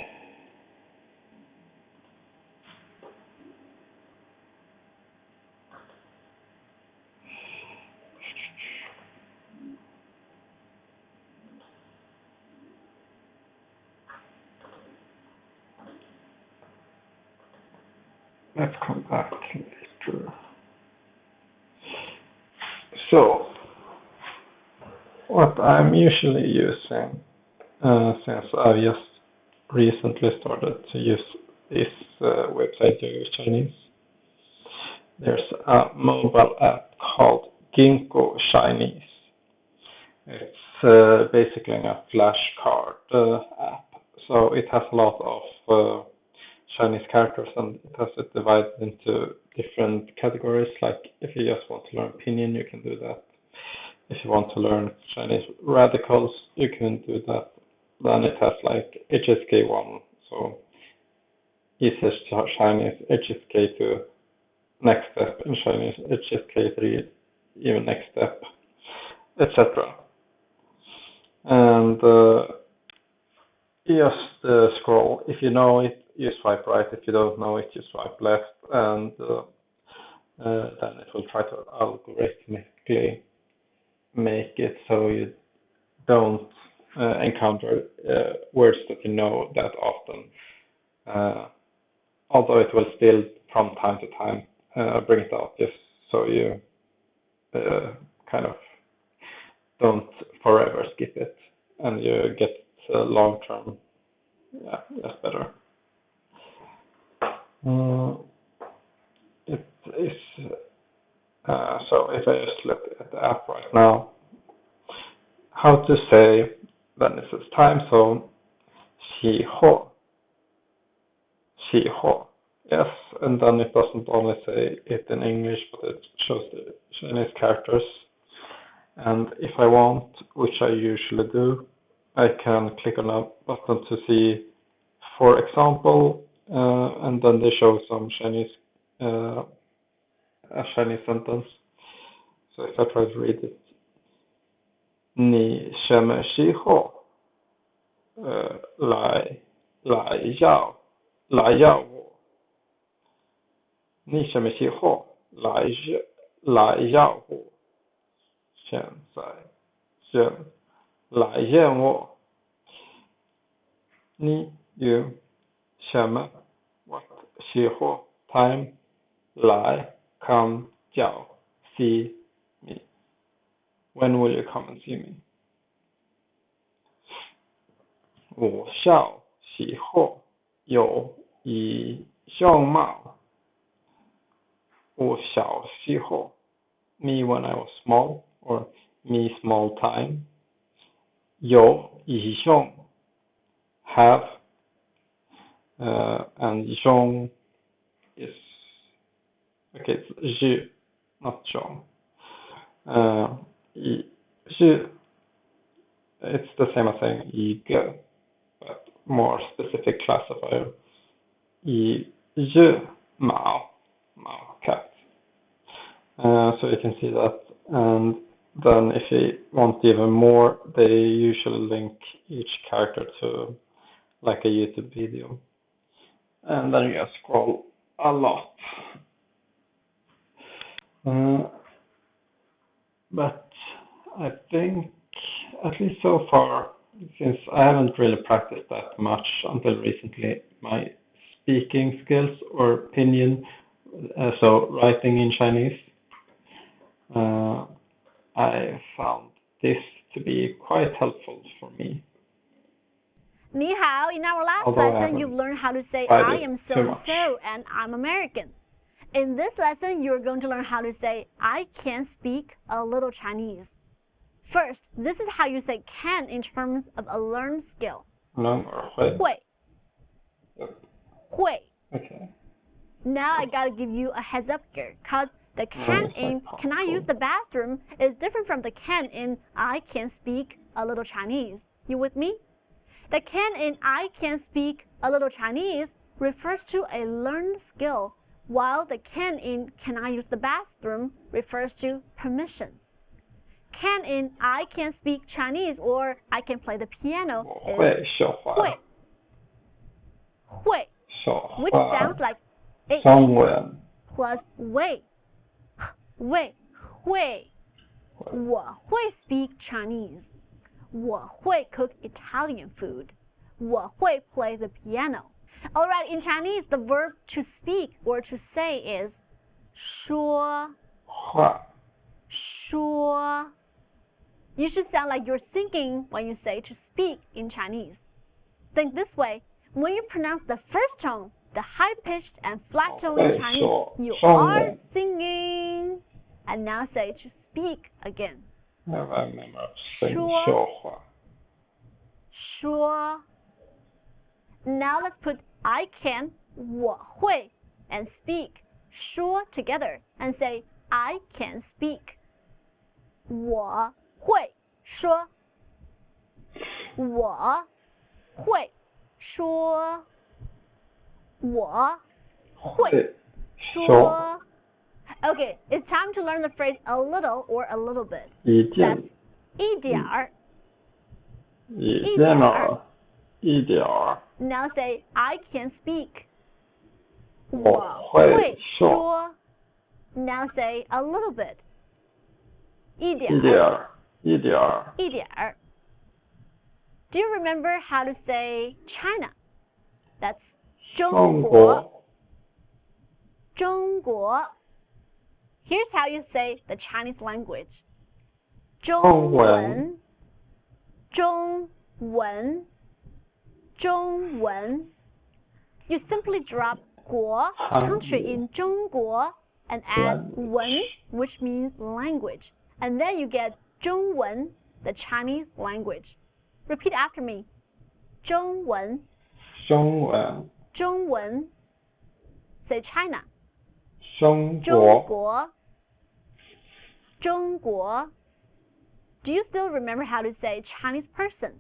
Let's come back later. So, what I'm usually using, since I've just recently started to use this website to use Chinese, there's a mobile app called Ginkgo Chinese. It's basically a flashcard app. So it has a lot of Chinese characters, and it has it divided into different categories. Like if you just want to learn pinyin, you can do that. If you want to learn Chinese radicals, you can do that. Then it has like HSK1, so easiest Chinese, HSK2, next step in Chinese, HSK3, even next step, etc. And just scroll. If you know it, you swipe right. If you don't know it, you swipe left, and then it will try to algorithmically make it so you don't encounter words that you know that often. Although it will still, from time to time, bring it out just so you kind of don't forever skip it, and you get long term, that's better. It is so if I just look at the app right now, how to say, then it says time zone, 喜候, yes, and then it doesn't only say it in English, but it shows the Chinese characters. And if I want, which I usually do, I can click on a button to see, for example, and then they show some Chinese, a Chinese sentence. So if I try to read it, 你什么时候来要我？你什么时候来要我？现在就来见我。你有什么 what 时候 time 来 come 叫 see me? When will you come and see me? 我小时候有一相貌。我小时候 me when I was small, or me small time. 有一相 have, and 相 is, okay, it's 日 not 相. 日 it's the same as saying 一个, but more specific classifier. 一日毛 cat. So you can see that, and then if you want even more, they usually link each character to like a YouTube video, and then you just scroll a lot. But I think, at least so far, since I haven't really practiced that much until recently, my speaking skills or pinyin, so writing in Chinese, I found this to be quite helpful for me. 你好, in our last lesson, you learned how to say I am so-and-so and I'm American. In this lesson, you're going to learn how to say I can speak a little Chinese. First, this is how you say can in terms of a learned skill. 会. Okay. Now I gotta give you a heads up here, cause the can in can I use the bathroom is different from the can in I can speak a little Chinese. You with me? The can in I can speak a little Chinese refers to a learned skill, while the can in can I use the bathroom refers to permission. Can in I can speak Chinese or I can play the piano 我 is 会说话。会 说 which 话。 sounds like H 中文。 plus 会我会 speak Chinese. 我会 cook Italian food. 我会 play the piano. Alright, in Chinese, the verb to speak or to say is 说话。说. You should sound like you're thinking when you say to speak in Chinese. Think this way. When you pronounce the first tone, the high-pitched and flat tone in Chinese, you are singing. And now say to speak again. 那外面嘛，说话。说. Now let's put I can, 我会, and speak, 说 together, and say I can speak. 我会说。我会说。我会说。Okay, it's time to learn the phrase a little or a little bit. 一点。 That's 一点儿。一点儿。一点儿。 Now say I can speak. 我会说。 Now say a little bit. 一点儿。一点儿。一点儿。Do you remember how to say China? That's 中国。中国。Here's how you say the Chinese language. 中文。中文。中文. You simply drop 国 country in 中国 and add 文 which means language. And then you get 中文 the Chinese language. Repeat after me. 中文。中文。中文. Say China. 中国。中国。中国. Do you still remember how to say Chinese person?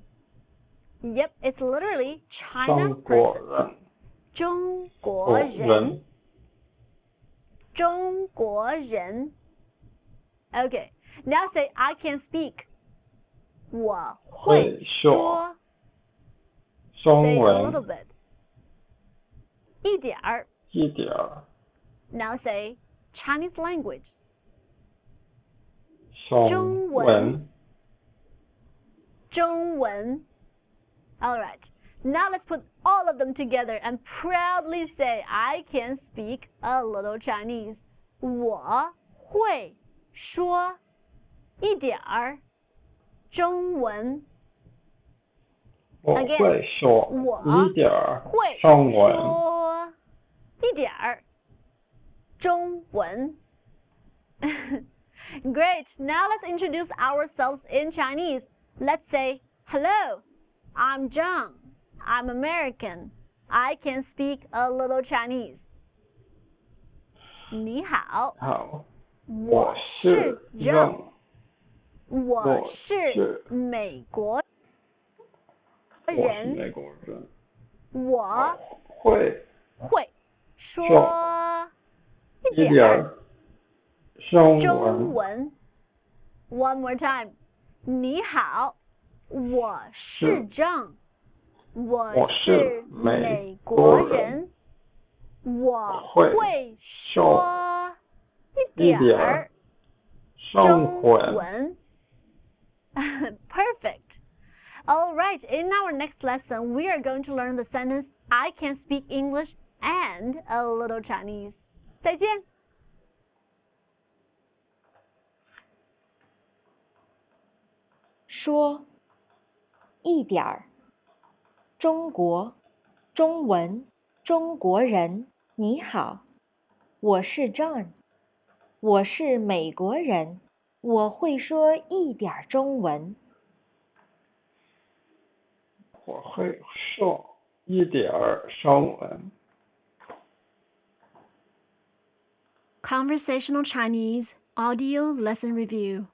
Yep, it's literally China person. 中国人。中国人。Okay, now say I can speak. 我会说。中 Say 文。 a little bit. 一点儿。一点儿。 Now say Chinese language. 中文。中文. Alright, now let's put all of them together and proudly say I can speak a little Chinese. 我会说一点儿中文。我会说一点儿中文。说一点儿中文。Great, now let's introduce ourselves in Chinese. Let's say, hello, I'm John. I'm American. I can speak a little Chinese. 你好。好。我是 John。我是美国人。我会说一点儿中文。One more time. 你好，我是 John。我是美国人。我会说一点儿中文。Perfect. All right, in our next lesson, we are going to learn the sentence I can speak English and a little Chinese. 再见。说一点儿中国中文中国人你好，我是 John， 我是美国人，我会说一点儿中文。我会说一点儿中文。Conversational Chinese Audio Lesson Review.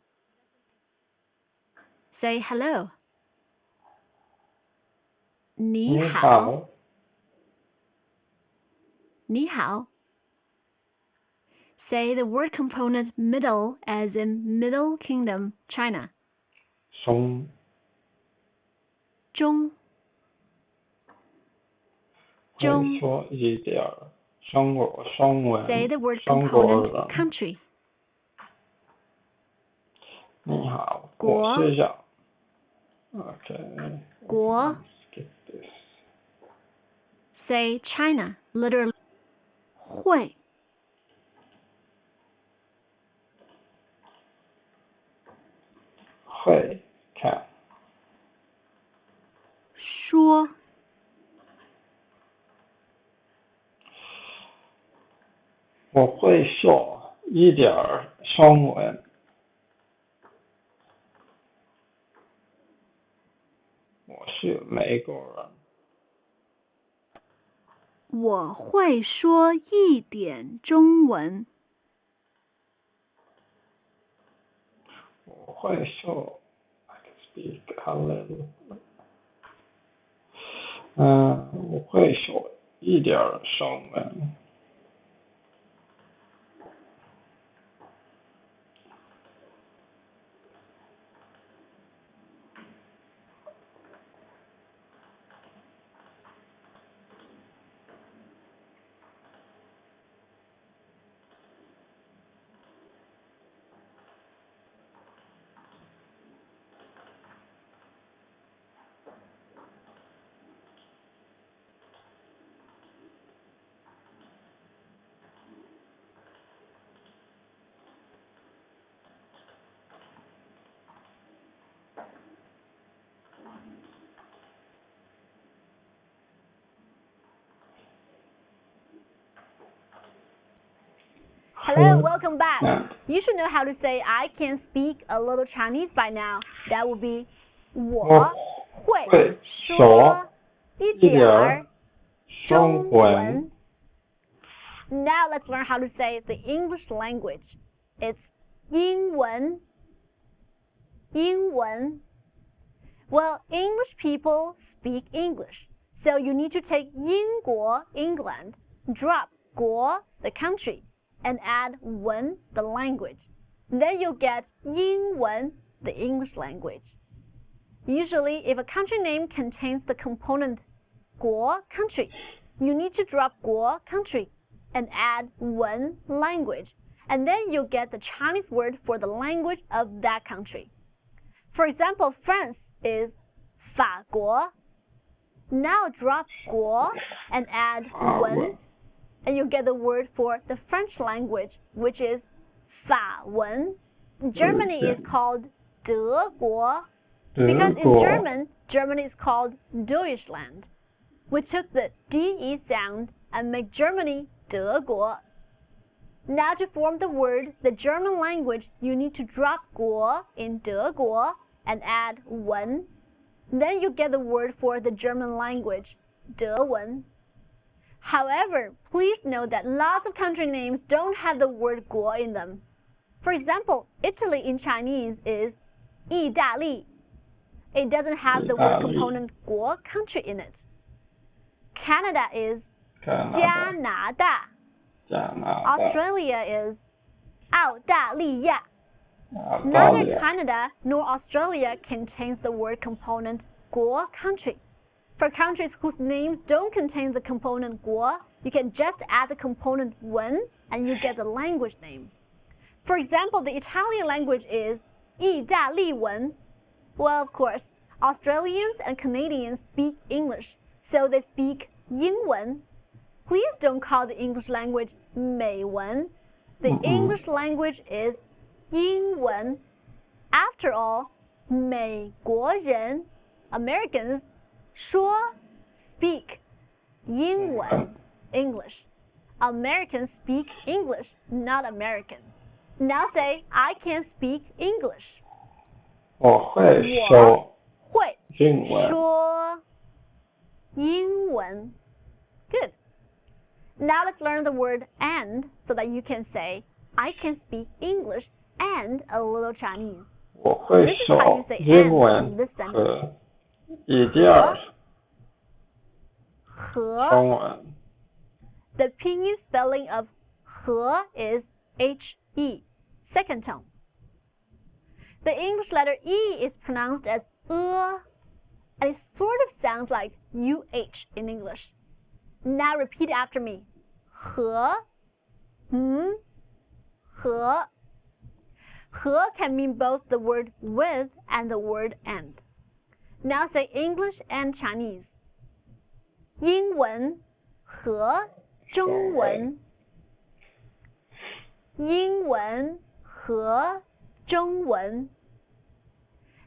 Say hello. 你你好。好。你好. Say the word component middle as in Middle Kingdom, China. 中。中。会说一点中文 Say the word 中国 component 人。 country. 你好，国我是杨。Okay. 国。 Skip this. Say China, literally. 会。会看。说。我会说一点中文。我是美国人。我会说一点中文。我会说 I can speak a little. 我会说一点中文。Hello, welcome back. Yeah. You should know how to say I can speak a little Chinese by now. That would be 我会说一点中文. Now let's learn how to say the English language. It's 英文. 英文. Well, English people speak English. So you need to take 英国 England, drop 国 the country, and add 文 the language. Then you'll get 英文 the English language. Usually, if a country name contains the component 国 country, you need to drop 国 country and add 文 language, and then you'll get the Chinese word for the language of that country. For example, France is 法国. Now drop 国 and add 文, and you get the word for the French language, which is 法文. Germany is called 德国, because in German, Germany is called Deutschland. We took the DE sound and make Germany 德国. Now to form the word, the German language, you need to drop 国 in 德国and add 文. Then you get the word for the German language, 德文. However, please note that lots of country names don't have the word 国 in them. For example, Italy in Chinese is 意大利. It doesn't have the word component 国 country in it. Canada is 加拿大. Australia is 澳大利亚. Neither Canada nor Australia contains the word component 国 country. For countries whose names don't contain the component 国, you can just add the component 文 and you get the language name. For example, the Italian language is 意大利文. Well, of course, Australians and Canadians speak English, so they speak 英文. Please don't call the English language 美文. The English language is 英文. After all, 美国人 Americans 说 speak 英文 English. Americans speak English, not American. Now say, I can speak English. 我会说英文。说英文. Good. Now let's learn the word and so that you can say, I can speak English and a little Chinese. 我会说英文和一点和. 中文 The pinyin spelling of 和 is H-E, second tone. The English letter E is pronounced as and it sort of sounds like UH in English. Now repeat after me. 和, 和. 和 can mean both the word with and the word and. Now say English and Chinese. 英文和中文。英文和中文。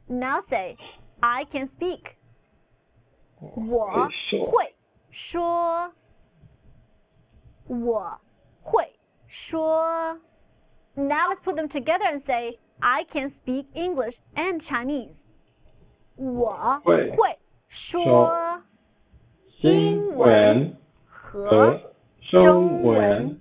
Now say, I can speak. 我会说。我会说。Now let's put them together and say, I can speak English and Chinese. 我会说英文和中文。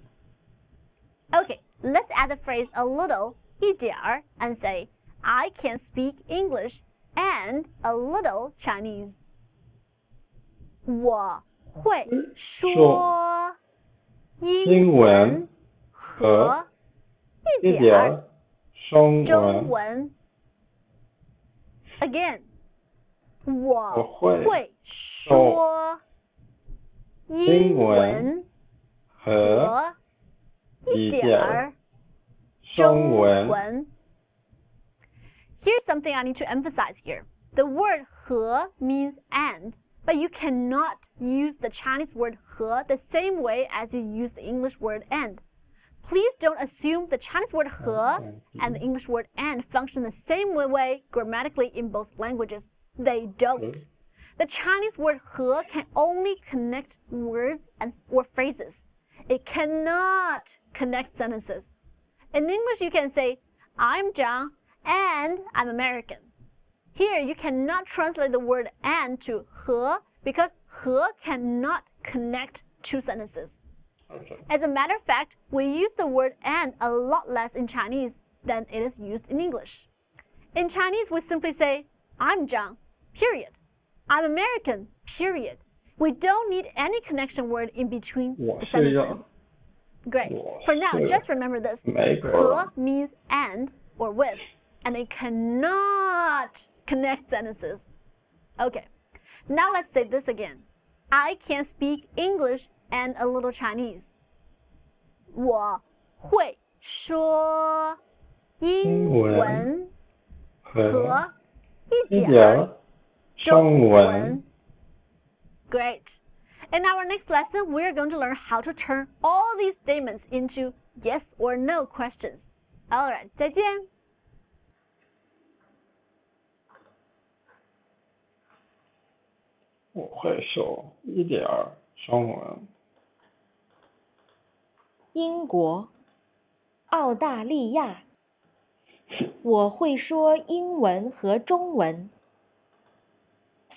Okay, let's add the phrase a little, 一点儿 and say, I can speak English and a little Chinese. 我会说英文和一点儿中文。Again, 我会说英文和一点儿中文。Here's something I need to emphasize here. The word 和 means and, but you cannot use the Chinese word 和 the same way as you use the English word and. Please don't assume the Chinese word 和 and the English word and function the same way grammatically in both languages. They don't. The Chinese word 和 can only connect words or phrases. It cannot connect sentences. In English, you can say, I'm Zhang and I'm American. Here, you cannot translate the word and to 和 because 和 cannot connect two sentences. Okay. As a matter of fact, we use the word and a lot less in Chinese than it is used in English. In Chinese, we simply say, I'm Zhang, period. I'm American, period. We don't need any connection word in between the sentences. Great. For now, just remember this. 和 means and or with, and it cannot connect sentences. Okay. Now let's say this again. I can speak English and a little Chinese. 我会说英文和一点中文。Great. In our next lesson, we are going to learn how to turn all these statements into yes or no questions. Alright, 再见。我会说一点儿中文。英国、澳大利亚。我会说英文和中文。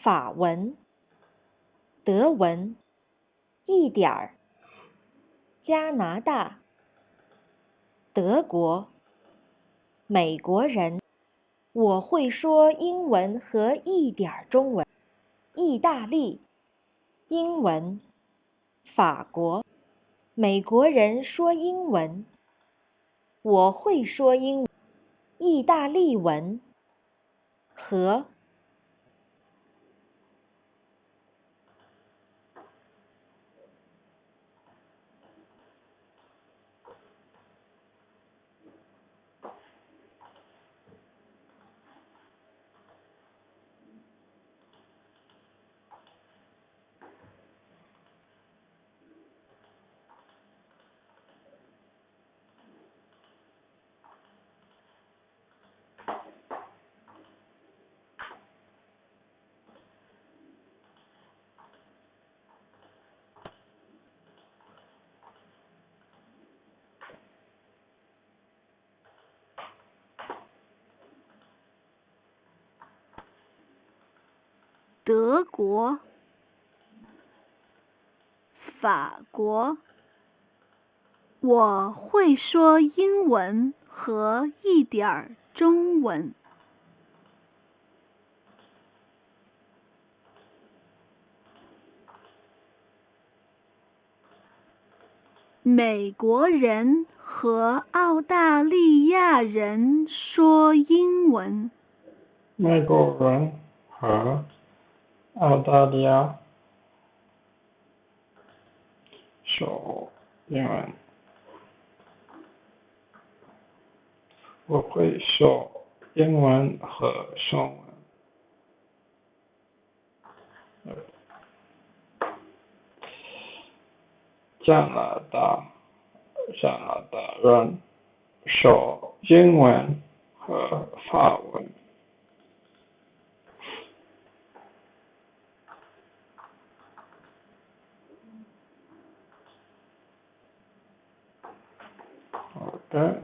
法文、德文。一点儿。加拿大。德国。美国人。我会说英文和一点儿中文。意大利。英文。法国。美国人说英文。我会说英文。意大利文。和。德国、法国。我会说英文和一点儿中文。美国人和澳大利亚人说英文。美国人和澳大利亚说英文。我会说英文和中文。加拿大人说英文和法文。Okay.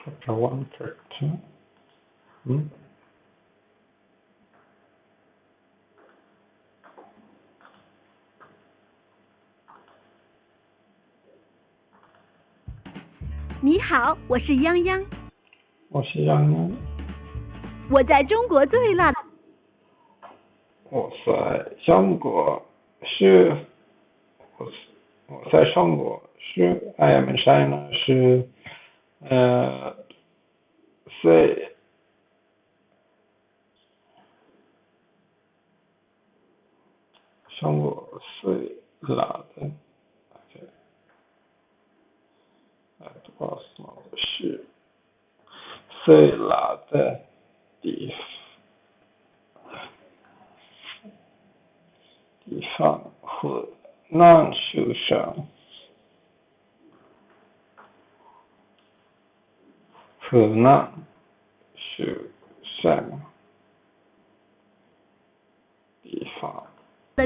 Chapter 1, Track 2. 你好，我是泱泱。我是洋洋。我在中国最辣。我在中国是 I am in China 是最中国最辣的是最辣的地方河南省河南省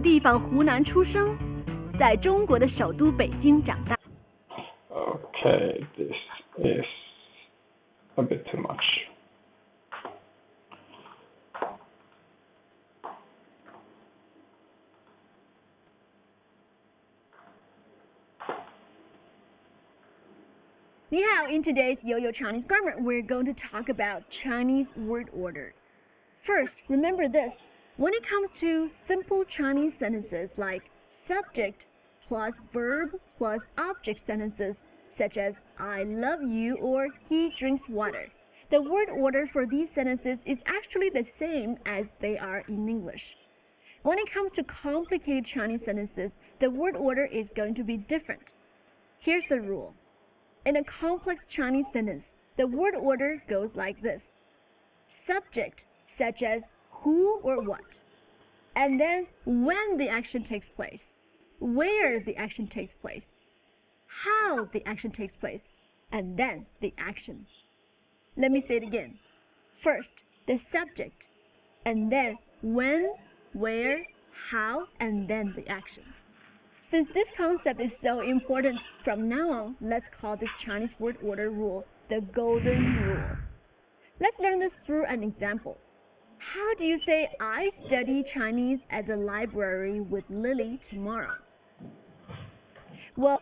地方湖南出生，在中国的首都北京长大。Okay, this is a bit too much. In today's Yo-Yo Chinese Grammar, we're going to talk about Chinese word order. First, remember this. When it comes to simple Chinese sentences like subject plus verb plus object sentences, such as I love you or he drinks water, the word order for these sentences is actually the same as they are in English. When it comes to complicated Chinese sentences, the word order is going to be different. Here's the rule. In a complex Chinese sentence, the word order goes like this. Subject, such as who or what, and then when the action takes place, where the action takes place, how the action takes place, and then the action. Let me say it again. First, the subject, and then when, where, how, and then the action. Since this concept is so important, from now on, let's call this Chinese word order rule the golden rule. Let's learn this through an example. How do you say I study Chinese at the library with Lily tomorrow? Well,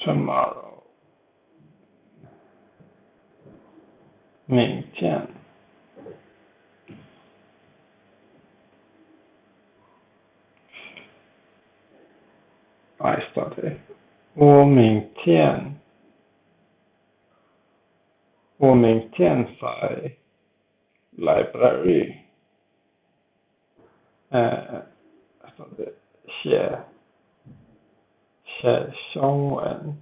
tomorrow 明天 I study 我明天在 library 写中文。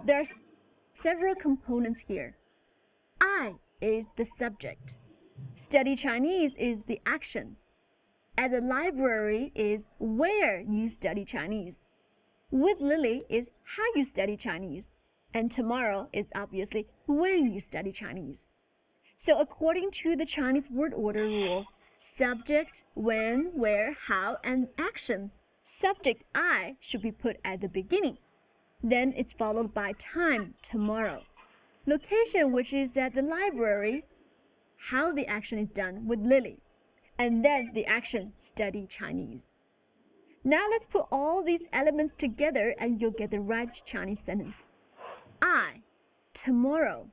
There are several components here. I is the subject. Study Chinese is the action. At the library is where you study Chinese. With Lily is how you study Chinese. And tomorrow is obviously when you study Chinese. So according to the Chinese word order rule, subject, when, where, how, and action, subject I should be put at the beginning. Then it's followed by time, tomorrow. Location, which is at the library. How the action is done with Lily. And then the action, study Chinese. Now let's put all these elements together and you'll get the right Chinese sentence. I, tomorrow,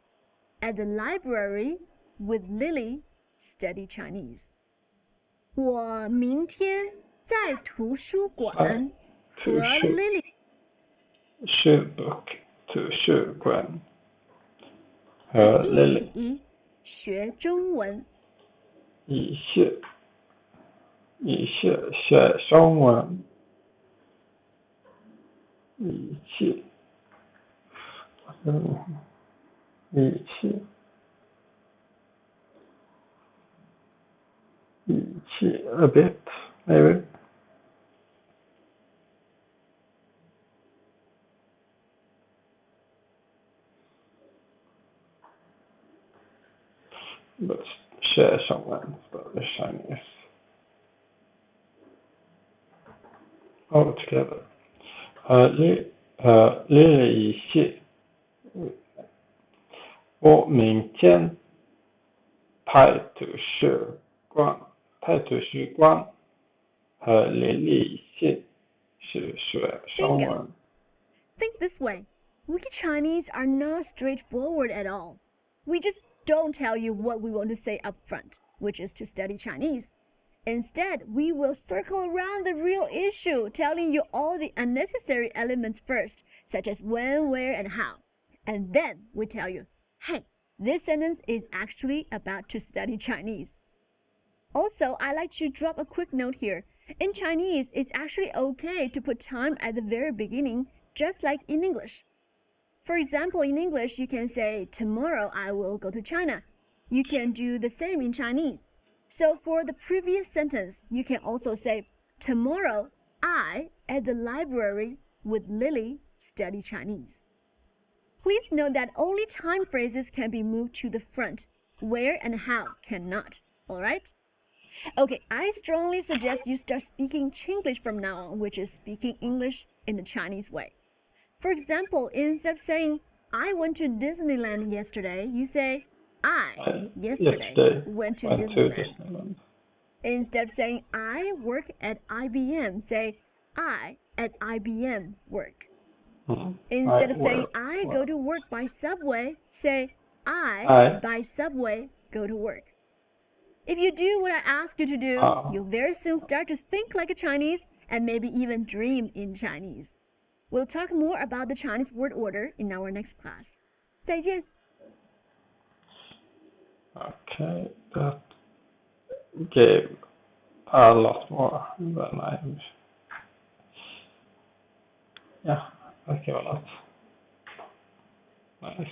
at the library with Lily, study Chinese. 我明天在图书馆和 Lily 书 book 图书馆和 Lily 一起学中文。一起学中文。一起a bit maybe. But share someone for the Chinese all together. Lily 一起，我明天派图书馆和Lily 一起去学中文。Think this way. We Chinese are not straightforward at all. We just don't tell you what we want to say up front, which is to study Chinese. Instead, we will circle around the real issue, telling you all the unnecessary elements first, such as when, where, and how. And then we tell you, hey, this sentence is actually about to study Chinese. Also, I like to drop a quick note here. In Chinese, it's actually okay to put time at the very beginning, just like in English. For example, in English, you can say, tomorrow I will go to China. You can do the same in Chinese. So for the previous sentence, you can also say, tomorrow I, at the library with Lily, study Chinese. Please note that only time phrases can be moved to the front, where and how cannot. Alright? Okay, I strongly suggest you start speaking Chinglish from now on, which is speaking English in the Chinese way. For example, instead of saying, I went to Disneyland yesterday, you say, I yesterday went to Disneyland. Instead of saying, I work at IBM, say, I at IBM work. Instead of saying, I go to work by subway, say, I by subway go to work. If you do what I ask you to do, you'll very soon start to think like a Chinese and maybe even dream in Chinese. We'll talk more about the Chinese word order in our next class. 再见. Okay, that gave a lot more than that gave a lot. Nice.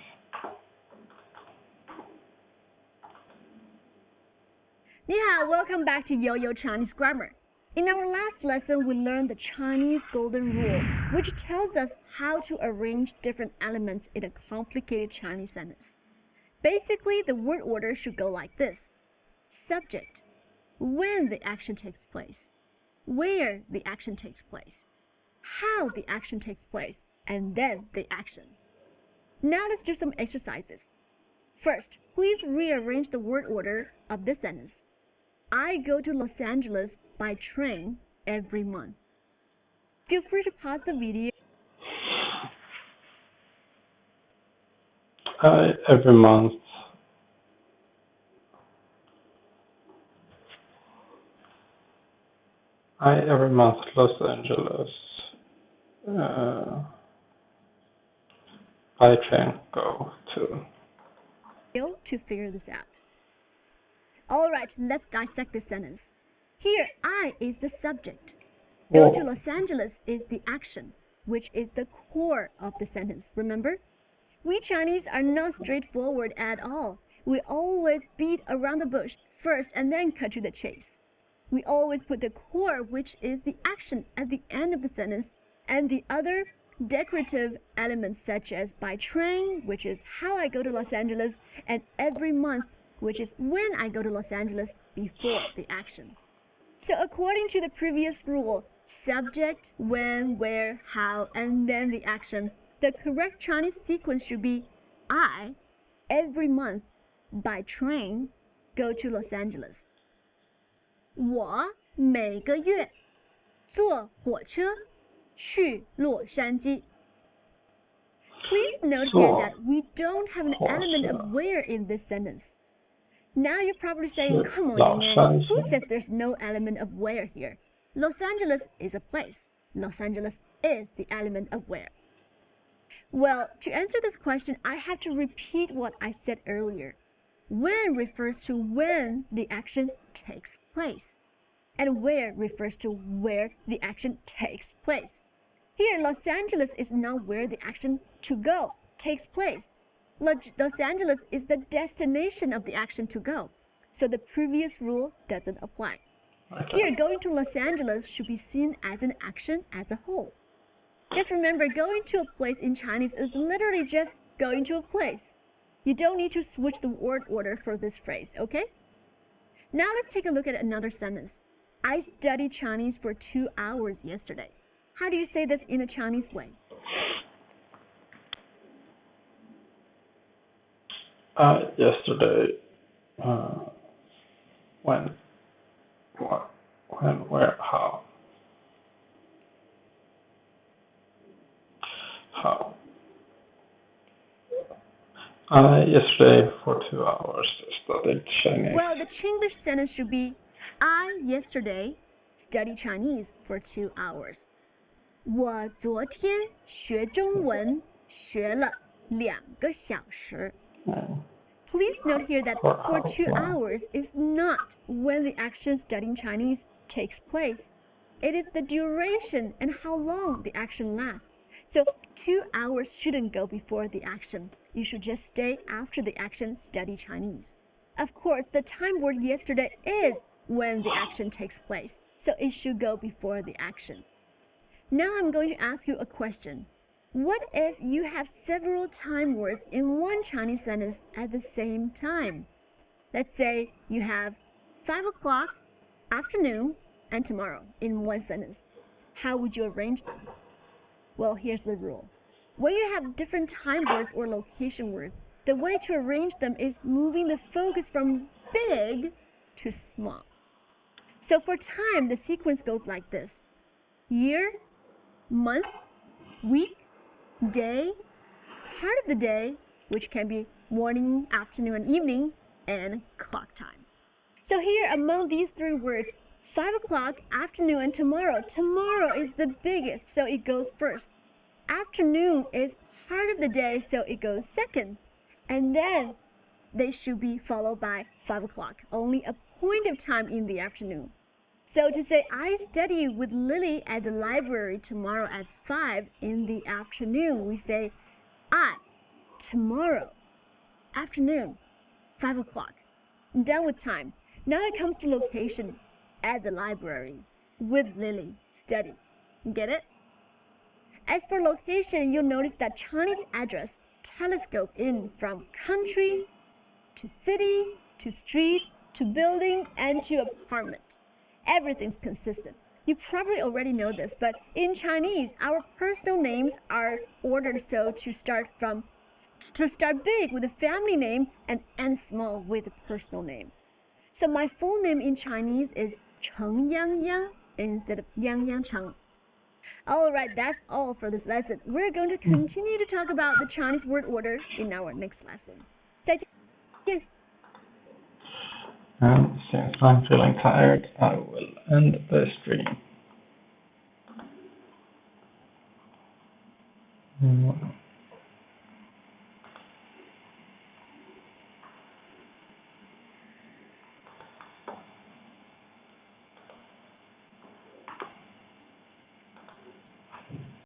Welcome back to Yo-Yo Chinese Grammar. In our last lesson, we learned the Chinese Golden Rule, which tells us how to arrange different elements in a complicated Chinese sentence. Basically, the word order should go like this. Subject, when the action takes place, where the action takes place, how the action takes place, and then the action. Now let's do some exercises. First, please rearrange the word order of this sentence. I go to Los Angeles by train every month. Feel free to pause the video. Every month. Every month Los Angeles by train go to figure this out. Alright, let's dissect this sentence. Here, I is the subject. Go to Los Angeles is the action, which is the core of the sentence, remember? We Chinese are not straightforward at all. We always beat around the bush first and then cut to the chase. We always put the core, which is the action, at the end of the sentence, and the other decorative elements such as by train, which is how I go to Los Angeles, and every month, which is when I go to Los Angeles, before the action. So according to the previous rule, subject, when, where, how, and then the action The correct Chinese sequence should be I, every month, by train, go to Los Angeles. 我每个月坐火车去洛杉矶. Please note here that we don't have an element of where in this sentence. Now you're probably saying, come on, Yang, who says there's no element of where here? Los Angeles is a place. Los Angeles is the element of where. Well, to answer this question, I have to repeat what I said earlier. When refers to when the action takes place, and where refers to where the action takes place. Here, Los Angeles is not where the action to go takes place. Los Angeles is the destination of the action to go, so the previous rule doesn't apply. Here, going to Los Angeles should be seen as an action as a whole. Just remember, going to a place in Chinese is literally just going to a place. You don't need to switch the word order for this phrase, okay? Now let's take a look at another sentence. I studied Chinese for 2 hours yesterday. How do you say this in a Chinese way? Yesterday, when, where, how? Yesterday for 2 hours studied Chinese. Well, the Chinglish sentence should be, I yesterday studied Chinese for 2 hours. 我昨天学中文学了2个小时. Please note here that for 2 hours is not when the action studying Chinese takes place. It is the duration and how long the action lasts. So 2 hours shouldn't go before the action. You should just stay after the action study Chinese. Of course, the time word yesterday is when the action takes place, so it should go before the action. Now I'm going to ask you a question. What if you have several time words in one Chinese sentence at the same time? Let's say you have 5 o'clock, afternoon, and tomorrow in one sentence. How would you arrange them? Well, here's the rule. When you have different time words or location words, the way to arrange them is moving the focus from big to small. So for time, the sequence goes like this. Year, month, week, day, part of the day, which can be morning, afternoon, and evening, and clock time. So here, among these 3 words, 5 o'clock, afternoon, and tomorrow. Tomorrow is the biggest, so it goes first. Afternoon is part of the day, so it goes second. And then they should be followed by 5 o'clock, only a point of time in the afternoon. So to say, I study with Lily at the library tomorrow at 5 in the afternoon, we say, I, tomorrow, afternoon, 5 o'clock. Done with time. Now it comes to location, at the library, with Lily, study. Get it? As for location, you'll notice that Chinese address telescope in from country, to city, to street, to building, and to apartment. Everything's consistent. You probably already know this, but in Chinese, our personal names are ordered so to start big with a family name and end small with a personal name. So my full name in Chinese is Cheng Yang Yang instead of Yang Yang Cheng. Alright, that's all for this lesson. We're going to continue to talk about the Chinese word order in our next lesson. 再见. And since I'm feeling tired, I will end the stream.